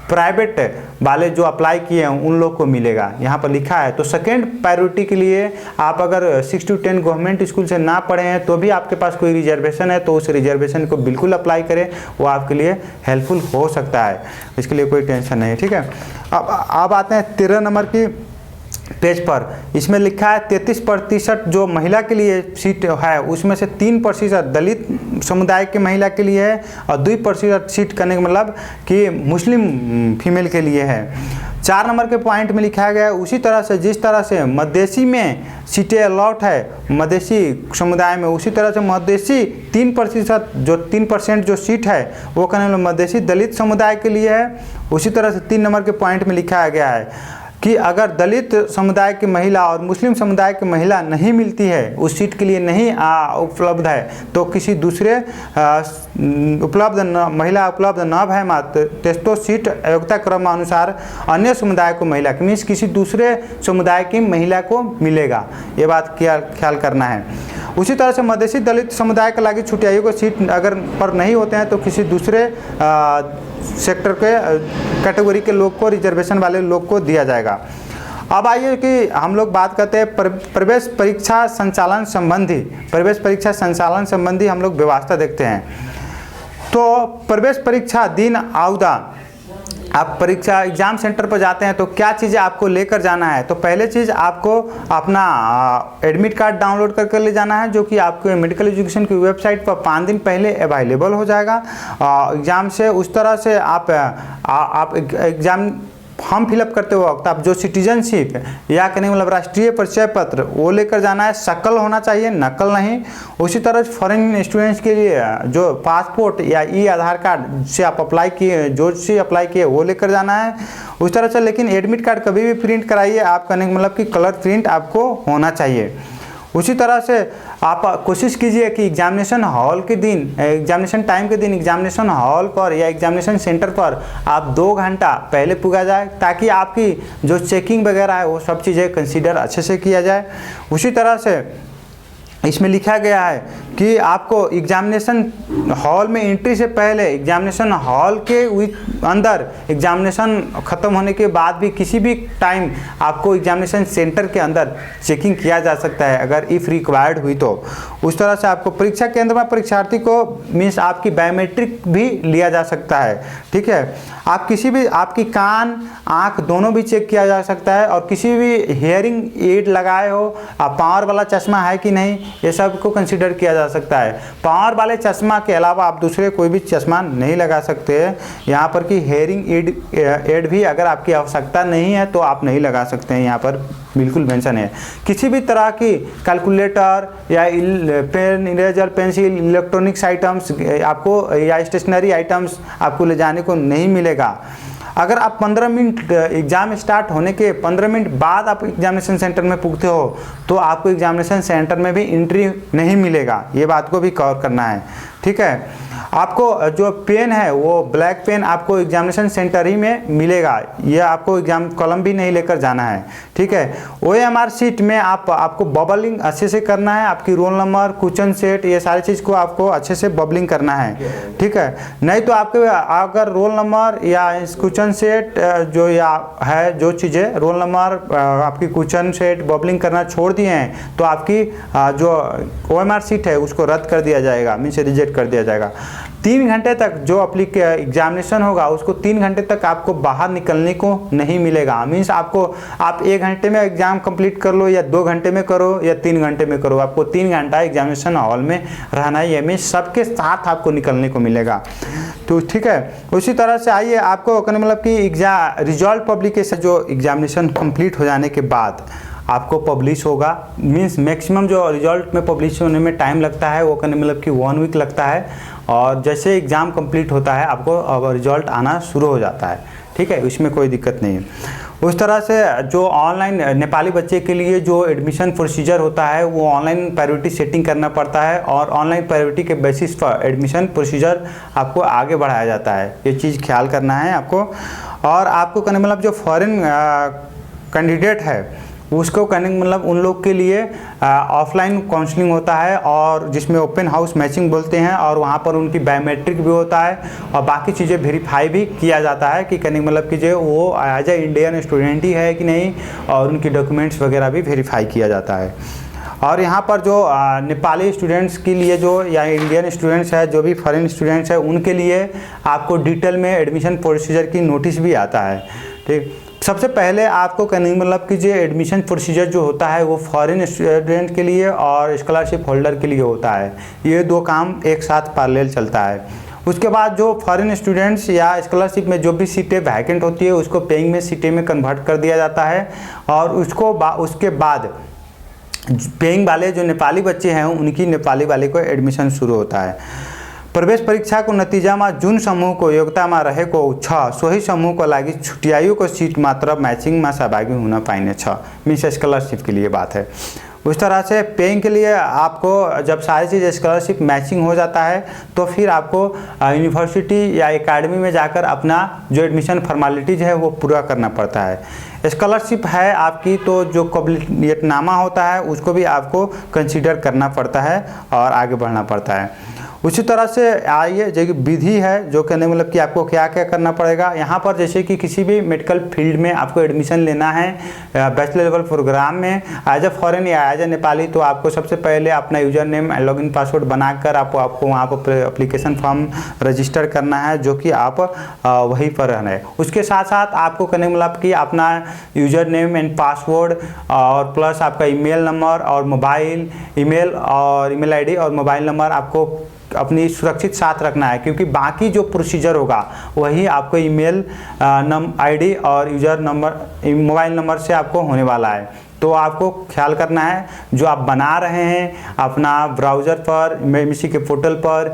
[SPEAKER 1] प्राइवेट वाले जो अप्लाई किए हैं उन लोग को मिलेगा, यहाँ पर लिखा है। तो सेकेंड प्रायोरिटी के लिए आप अगर 6 to 10 गवर्नमेंट स्कूल से ना पढ़े हैं तो भी आपके पास कोई रिजर्वेशन है तो उस रिजर्वेशन को बिल्कुल अप्लाई करें, वो आपके लिए हेल्पफुल हो सकता है, इसके लिए कोई टेंशन नहीं है, ठीक है। अब आते हैं 13 नंबर की पेज पर। इसमें लिखा है 33% जो महिला के लिए सीट है उसमें से 3% दलित समुदाय के महिला के लिए है और 2% सीट करने का मतलब कि मुस्लिम फीमेल के लिए है। 4 नंबर के पॉइंट में लिखा गया है उसी तरह से जिस तरह से मधेसी में सीटें अलॉट है मधेसी समुदाय में, उसी तरह से मधेसी 3% जो सीट है वो कहने मधेसी दलित समुदाय के लिए है। उसी तरह से 3 नंबर के पॉइंट में लिखा गया है कि अगर दलित समुदाय की महिला और मुस्लिम समुदाय की महिला नहीं मिलती है, उस सीट के लिए नहीं उपलब्ध है, तो किसी दूसरे महिला उपलब्ध न भय मात्र तेस्तो सीट योग्यता क्रम अनुसार अन्य समुदाय को महिला की मीन्स किसी दूसरे समुदाय की महिला को मिलेगा, ये बात ख्याल करना है। उसी तरह से मधेसी दलित समुदाय के लागी छुटियाई को सीट अगर पर नहीं होते हैं तो किसी दूसरे सेक्टर के कैटेगरी के लोग को, रिजर्वेशन वाले लोग को दिया जाएगा। अब आइए कि हम लोग बात करते हैं प्रवेश परीक्षा संचालन संबंधी हम लोग व्यवस्था देखते हैं। तो प्रवेश परीक्षा दिन आउदा आप परीक्षा एग्ज़ाम सेंटर पर जाते हैं तो क्या चीज़ें आपको लेकर जाना है। तो पहले चीज़ आपको अपना एडमिट कार्ड डाउनलोड करके ले जाना है, जो कि आपको मेडिकल एजुकेशन की वेबसाइट पर 5 दिन पहले अवेलेबल हो जाएगा एग्ज़ाम से। उस तरह से आप एग्ज़ाम फॉर्म फिलअप करते वक्त आप जो सिटीजनशिप या कहने मतलब राष्ट्रीय परिचय पत्र वो लेकर जाना है, शक्ल होना चाहिए, नकल नहीं। उसी तरह फॉरेन स्टूडेंट्स के लिए जो पासपोर्ट या आधार कार्ड से आप अप्लाई किए वो लेकर जाना है उस तरह से। लेकिन एडमिट कार्ड कभी भी प्रिंट कराइए, आप कहने का मतलब कि कलर प्रिंट आपको होना चाहिए। उसी तरह से आप कोशिश कीजिए कि एग्जामिनेशन हॉल के दिन, एग्जामिनेशन टाइम के दिन एग्जामिनेशन हॉल पर या एग्जामिनेशन सेंटर पर आप 2 घंटा पहले पुगा जाए, ताकि आपकी जो चेकिंग वगैरह है वो सब चीज़ें कंसीडर अच्छे से किया जाए। उसी तरह से इसमें लिखा गया है कि आपको एग्जामिनेशन हॉल में एंट्री से पहले, एग्जामिनेशन हॉल के अंदर, एग्जामिनेशन ख़त्म होने के बाद भी किसी भी टाइम आपको एग्जामिनेशन सेंटर के अंदर चेकिंग किया जा सकता है अगर इफ़ रिक्वायर्ड हुई तो। उस तरह से आपको परीक्षा केंद्र में परीक्षार्थी को मीन्स आपकी बायोमेट्रिक भी लिया जा सकता है। ठीक है, आप किसी भी, आपकी कान आँख दोनों भी चेक किया जा सकता है, और किसी भी हेयरिंग एड लगाए हो, आप पावर वाला चश्मा है कि नहीं, ये सब को कंसिडर किया जा सकता है। पावर वाले चश्मा के अलावा आप दूसरे कोई भी चश्मा नहीं लगा सकते हैं। यहाँ पर कि हेयरिंग एड भी अगर आपकी आवश्यकता नहीं है तो आप नहीं लगा सकते हैं, यहाँ पर बिल्कुल मेंशन है। किसी भी तरह की कैलकुलेटर या pen, eraser, pencil, electronics items आपको या स्टेशनरी आइटम्स आपको ले जाने को नहीं मिलेगा। अगर आप 15 मिनट एग्ज़ाम स्टार्ट होने के 15 मिनट बाद आप एग्जामिनेशन सेंटर में पहुँचते हो तो आपको एग्जामिनेशन सेंटर में भी एंट्री नहीं मिलेगा, ये बात को भी कवर करना है। ठीक है, आपको जो पेन है वो ब्लैक पेन आपको एग्जामिनेशन सेंटर ही में मिलेगा, ये आपको एग्जाम कॉलम भी नहीं लेकर जाना है। ठीक है, OMR सीट में आपको बबलिंग अच्छे से करना है, आपकी रोल नंबर, क्वेश्चन सेट, ये सारी चीज़ को आपको अच्छे से बबलिंग करना है। ठीक है, नहीं तो आपके अगर रोल नंबर या क्वेश्चन सेट जो या है जो चीज़ें रोल नंबर आपकी क्वेश्चन सेट बबलिंग करना छोड़ दिए हैं तो आपकी जो OMR सीट है उसको रद्द कर दिया जाएगा, मीन्स रिजेक्ट कर दिया जाएगा। 3 घंटे तक जो एग्जामिनेशन होगा उसको 3 घंटे तक आपको बाहर निकलने को नहीं मिलेगा। मीन्स आप 1 घंटे में एग्जाम कंप्लीट कर लो या 2 घंटे में करो या 3 घंटे में करो, आपको 3 घंटा एग्जामिनेशन हॉल में रहना ही है, मीन्स सबके साथ आपको निकलने को मिलेगा। तो ठीक है, उसी तरह से आइए आपको मतलब कि रिजल्ट पब्लिकेशन जो एग्जामिनेशन कंप्लीट हो जाने के बाद आपको पब्लिश होगा, मीन्स मैक्सिमम जो रिजल्ट में पब्लिश होने में टाइम लगता है वो करने मतलब कि 1 वीक लगता है, और जैसे एग्ज़ाम कंप्लीट होता है आपको अब रिजल्ट आना शुरू हो जाता है। ठीक है, इसमें कोई दिक्कत नहीं है। उस तरह से जो ऑनलाइन नेपाली बच्चे के लिए जो एडमिशन प्रोसीजर होता है वो ऑनलाइन प्रायोरिटी सेटिंग करना पड़ता है, और ऑनलाइन प्रायोरिटी के बेसिस पर एडमिशन प्रोसीजर आपको आगे बढ़ाया जाता है, ये चीज़ ख्याल करना है आपको। और आपको करने मतलब जो फॉरेन कैंडिडेट है उसको करने मतलब उन लोग के लिए ऑफलाइन काउंसलिंग होता है, और जिसमें ओपन हाउस मैचिंग बोलते हैं, और वहाँ पर उनकी बायोमेट्रिक भी होता है और बाकी चीज़ें वेरीफाई भी किया जाता है कि करने मतलब कि जो वो एज ए इंडियन स्टूडेंट ही है कि नहीं, और उनकी डॉक्यूमेंट्स वगैरह भी वेरीफाई किया जाता है। और यहाँ पर जो नेपाली स्टूडेंट्स के लिए जो या इंडियन स्टूडेंट्स है, जो भी फॉरेन स्टूडेंट्स है, उनके लिए आपको डिटेल में एडमिशन प्रोसीजर की नोटिस भी आता है। ठीक, सबसे पहले आपको कहने मतलब कि जो एडमिशन प्रोसीजर जो होता है वो फॉरेन स्टूडेंट के लिए और स्कॉलरशिप होल्डर के लिए होता है, ये 2 काम एक साथ पैरेलल चलता है। उसके बाद जो फॉरेन स्टूडेंट्स या स्कॉलरशिप में जो भी सीटें वैकेंट होती है उसको पेइंग में सीटें में कन्वर्ट कर दिया जाता है, और उसके बाद पेइंग वाले जो नेपाली बच्चे हैं उनकी नेपाली वाले को एडमिशन शुरू होता है। प्रवेश परीक्षा को नतीजा में जुन समूह को योग्यता में रहेको छ सोही समूह को लागि छुट्याइएको सीट मात्र मैचिंग में सहभागी हुन पाइने छ, मीन्स स्कॉलरशिप के लिए बात है। उस तरह से पेइंग के लिए आपको जब सारी चीज़ स्कॉलरशिप मैचिंग हो जाता है तो फिर आपको यूनिवर्सिटी या एकेडमी में जाकर अपना जो एडमिशन फॉर्मेलिटीज़ है वो पूरा करना पड़ता है। स्कॉलरशिप है आपकी तो जो कबूलियतनामा होता है उसको भी आपको कंसीडर करना पड़ता है और आगे बढ़ना पड़ता है। उसी तरह से आइए जो विधि है जो कहने मतलब कि आपको क्या क्या करना पड़ेगा यहाँ पर, जैसे कि किसी भी मेडिकल फील्ड में आपको एडमिशन लेना है बैचलर लेवल प्रोग्राम में एज ए फॉरेन या एज ए नेपाली, तो आपको सबसे पहले अपना यूजर नेम लॉगिन पासवर्ड बनाकर आपको वहाँ पर एप्लीकेशन फॉर्म रजिस्टर करना है जो कि आप वहीं पर रहना है। उसके साथ साथ आपको कहने मतलब कि अपना यूजर नेम एंड पासवर्ड और प्लस आपका ईमेल नंबर और मोबाइल ईमेल आईडी और मोबाइल नंबर आपको अपनी सुरक्षित साथ रखना है, क्योंकि बाकी जो प्रोसीजर होगा वही आपको ईमेल आईडी और यूजर नंबर मोबाइल नंबर से आपको होने वाला है। तो आपको ख्याल करना है जो आप बना रहे हैं अपना ब्राउज़र पर MEC के पोर्टल पर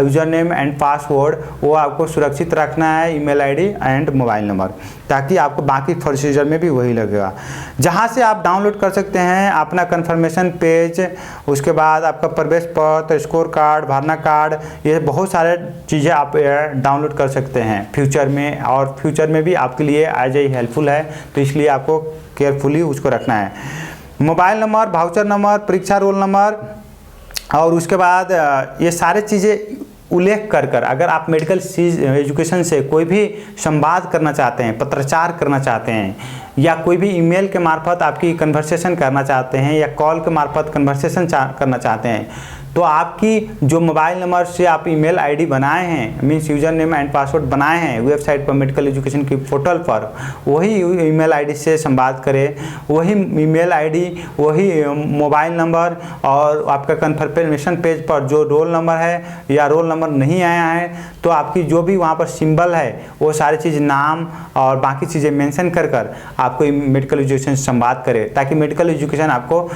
[SPEAKER 1] यूज़र नेम एंड पासवर्ड वो आपको सुरक्षित रखना है, email ID and mobile number, ताकि आपको बाकी प्रोसीजर में भी वही लगेगा। जहां से आप डाउनलोड कर सकते हैं अपना कन्फर्मेशन पेज, उसके बाद आपका प्रवेश पत्र, स्कोर कार्ड, भरना कार्ड, ये बहुत सारे चीज़ें आप डाउनलोड कर सकते हैं फ्यूचर में, और फ्यूचर में भी आपके लिए एज ए हेल्पफुल है, तो इसलिए आपको केयरफुली उसको रखना है। मोबाइल नंबर, वाउचर नंबर, परीक्षा रोल नंबर और उसके बाद ये सारे चीज़ें उल्लेख कर अगर आप मेडिकल एजुकेशन से कोई भी संवाद करना चाहते हैं, पत्राचार करना चाहते हैं या कोई भी ईमेल के मार्फत आपकी कन्वर्सेशन करना चाहते हैं या कॉल के मार्फत कन्वर्सेशन करना चाहते हैं, तो आपकी जो मोबाइल नंबर से आप ईमेल आईडी बनाए हैं, means user name and password बनाए हैं वेबसाइट पर मेडिकल एजुकेशन की पोर्टल पर, वही ईमेल आईडी से संवाद करें, वही ईमेल आईडी, वही मोबाइल नंबर और आपका कन्फर्मेशन पेज पर जो रोल नंबर है या रोल नंबर नहीं आया है तो आपकी जो भी वहाँ पर सिंबल है वो सारी चीज़, नाम और बाकी चीज़ें मेंशन कर आपको मेडिकल एजुकेशन से संवाद करें ताकि मेडिकल एजुकेशन आपको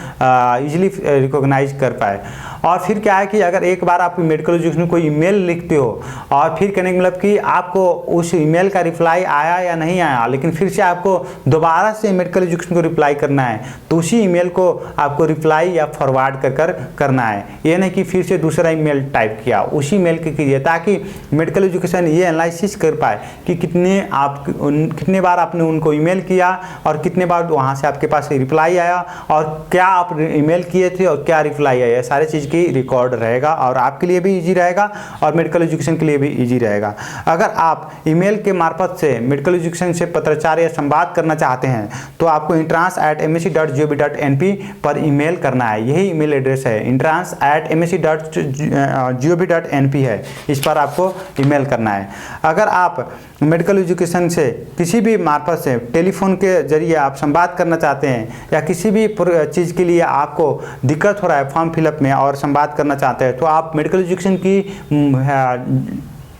[SPEAKER 1] ईजिली रिकॉग्नाइज कर पाए। और फिर क्या है कि अगर एक बार आप मेडिकल एजुकेशन को ईमेल लिखते हो और फिर कहने का मतलब कि आपको उस ईमेल का रिप्लाई आया या नहीं आया, लेकिन फिर से आपको दोबारा से मेडिकल एजुकेशन को रिप्लाई करना है तो उसी ईमेल को आपको रिप्लाई या फॉरवर्ड कर करना है। ये नहीं कि फिर से दूसरा ईमेल टाइप किया, उसी मेल के कीजिए ताकि मेडिकल एजुकेशन ये एनालिसिस कर पाए कि कितने बार आपने उनको ईमेल किया और कितने बार वहाँ से आपके पास रिप्लाई आया और क्या आप ईमेल किए थे और क्या रिप्लाई आया, सारे चीज़ की रिकॉर्ड रहेगा और आपके लिए भी इजी रहेगा और मेडिकल एजुकेशन के लिए भी इजी रहेगा। अगर आप ईमेल के मार्फत से मेडिकल एजुकेशन से पत्राचार या संवाद करना चाहते हैं तो आपको entrance@msc.gov.np पर ईमेल करना है। यही ईमेल एड्रेस है, entrance@msc.gov.np है, इस पर आपको ईमेल करना है। अगर आप मेडिकल एजुकेशन से किसी भी मार्फत से टेलीफोन के जरिए आप संवाद करना चाहते हैं या किसी भी चीज़ के लिए आपको दिक्कत हो रहा है फॉर्म फिलअप में और संवाद करना चाहते हैं तो आप मेडिकल एजुकेशन की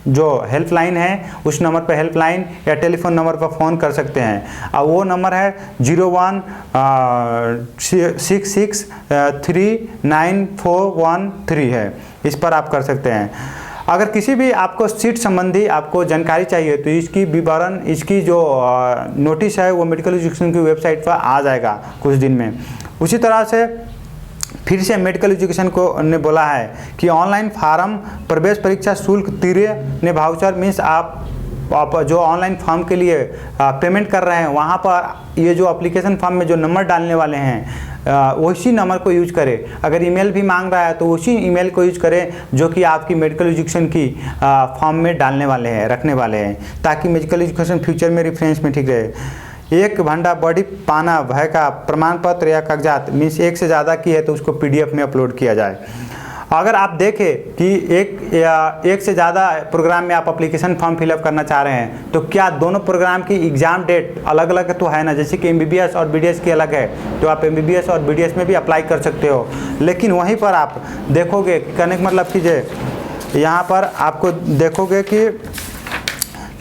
[SPEAKER 1] जो हेल्पलाइन है उस नंबर पर हेल्पलाइन या टेलीफोन नंबर पर फ़ोन कर सकते हैं और वो नंबर है 0166394113 है, इस पर आप कर सकते हैं। अगर किसी भी आपको सीट संबंधी आपको जानकारी चाहिए तो इसकी विवरण, इसकी जो नोटिस है वो मेडिकल एजुकेशन की वेबसाइट पर आ जाएगा कुछ दिन में। उसी तरह से फिर से मेडिकल एजुकेशन को ने बोला है कि ऑनलाइन फार्म प्रवेश परीक्षा शुल्क तिरे ने वाउचर मीन्स आप जो ऑनलाइन फॉर्म के लिए पेमेंट कर रहे हैं वहाँ पर ये जो एप्लीकेशन फॉर्म में जो नंबर डालने वाले हैं उसी नंबर को यूज करें। अगर ईमेल भी मांग रहा है तो उसी ईमेल को यूज करें जो कि आपकी मेडिकल एजुकेशन की फॉर्म में डालने वाले हैं, रखने वाले हैं, ताकि मेडिकल एजुकेशन फ्यूचर में रेफरेंस में ठीक रहे। एक भंडा बॉडी पाना भय का प्रमाण पत्र या कागजात मीन्स एक से ज़्यादा की है तो उसको PDF में अपलोड किया जाए। अगर आप देखें कि एक से ज़्यादा प्रोग्राम में आप एप्लीकेशन फॉर्म फिलअप करना चाह रहे हैं तो क्या दोनों प्रोग्राम की एग्ज़ाम डेट अलग अलग तो है ना, जैसे कि MBBS और BDS की अलग है तो आप MBBS और BDS में भी अप्लाई कर सकते हो। लेकिन वहीं पर आप देखोगे, कहने का मतलब कीजिए यहाँ पर आपको देखोगे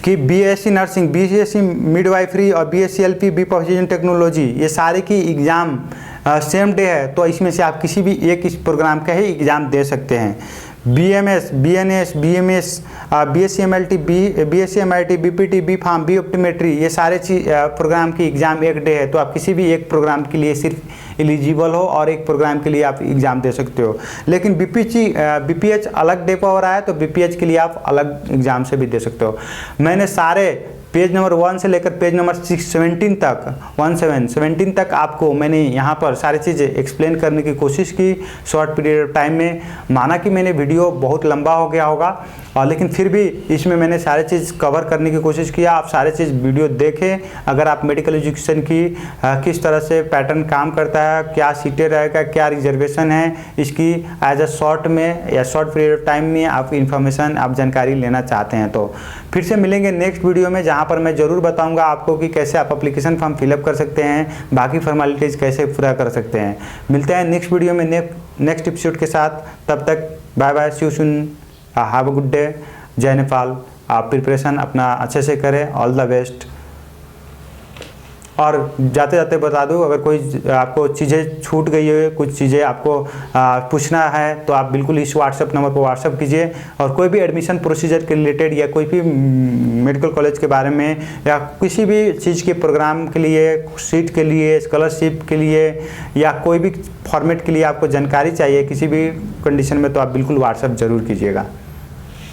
[SPEAKER 1] कि BSc नर्सिंग, BSc मिडवाइफरी और BSc LP B profession technology ये सारे की एग्ज़ाम सेम डे है तो इसमें से आप किसी भी एक इस प्रोग्राम का ही एग्ज़ाम दे सकते हैं। BMS, BNS, BMS, BSc MLT, BSc MIT, BPT, BPharm, B optometry ये सारे प्रोग्राम की एग्ज़ाम एक डे है तो आप किसी भी एक प्रोग्राम के लिए सिर्फ एलिजिबल हो और एक प्रोग्राम के लिए आप एग्ज़ाम दे सकते हो। लेकिन BPH अलग डे पर हो रहा है तो BPH के लिए आप अलग एग्ज़ाम से भी दे सकते हो। मैंने सारे पेज नंबर 1 से लेकर पेज नंबर 17 तक आपको मैंने यहाँ पर सारी चीज़ें एक्सप्लेन करने की कोशिश की शॉर्ट पीरियड ऑफ टाइम में। माना कि मैंने वीडियो बहुत लंबा हो गया होगा और लेकिन फिर भी इसमें मैंने सारी चीज़ कवर करने की कोशिश किया। आप सारे चीज़ वीडियो देखें। अगर आप मेडिकल एजुकेशन की किस तरह से पैटर्न काम करता है, क्या सीटें रहेगा, क्या रिजर्वेशन है, इसकी एज अ शॉर्ट में या शॉर्ट पीरियड ऑफ टाइम में आप इन्फॉर्मेशन, आप जानकारी लेना चाहते हैं तो फिर से मिलेंगे नेक्स्ट वीडियो में जहाँ पर मैं ज़रूर बताऊँगा आपको कि कैसे आप एप्लीकेशन फॉर्म फिलअप कर सकते हैं, बाकी फॉर्मेलिटीज़ कैसे पूरा कर सकते हैं। मिलते हैं नेक्स्ट वीडियो में नेक्स्ट एपिसोड के साथ। तब तक bye bye, see you soon, have a good day, जय नेपाल। आप प्रिपरेशन अपना अच्छे से करें, ऑल द बेस्ट। और जाते जाते बता दूं, अगर कोई आपको चीज़ें छूट गई है, कुछ चीज़ें आपको पूछना है तो आप बिल्कुल इस व्हाट्सएप नंबर पर व्हाट्सएप कीजिए। और कोई भी एडमिशन प्रोसीजर के रिलेटेड या कोई भी मेडिकल कॉलेज के बारे में या किसी भी चीज़ के प्रोग्राम के लिए, सीट के लिए, स्कॉलरशिप के लिए या कोई भी फॉर्मेट के लिए आपको जानकारी चाहिए किसी भी कंडीशन में तो आप बिल्कुल व्हाट्सएप ज़रूर कीजिएगा।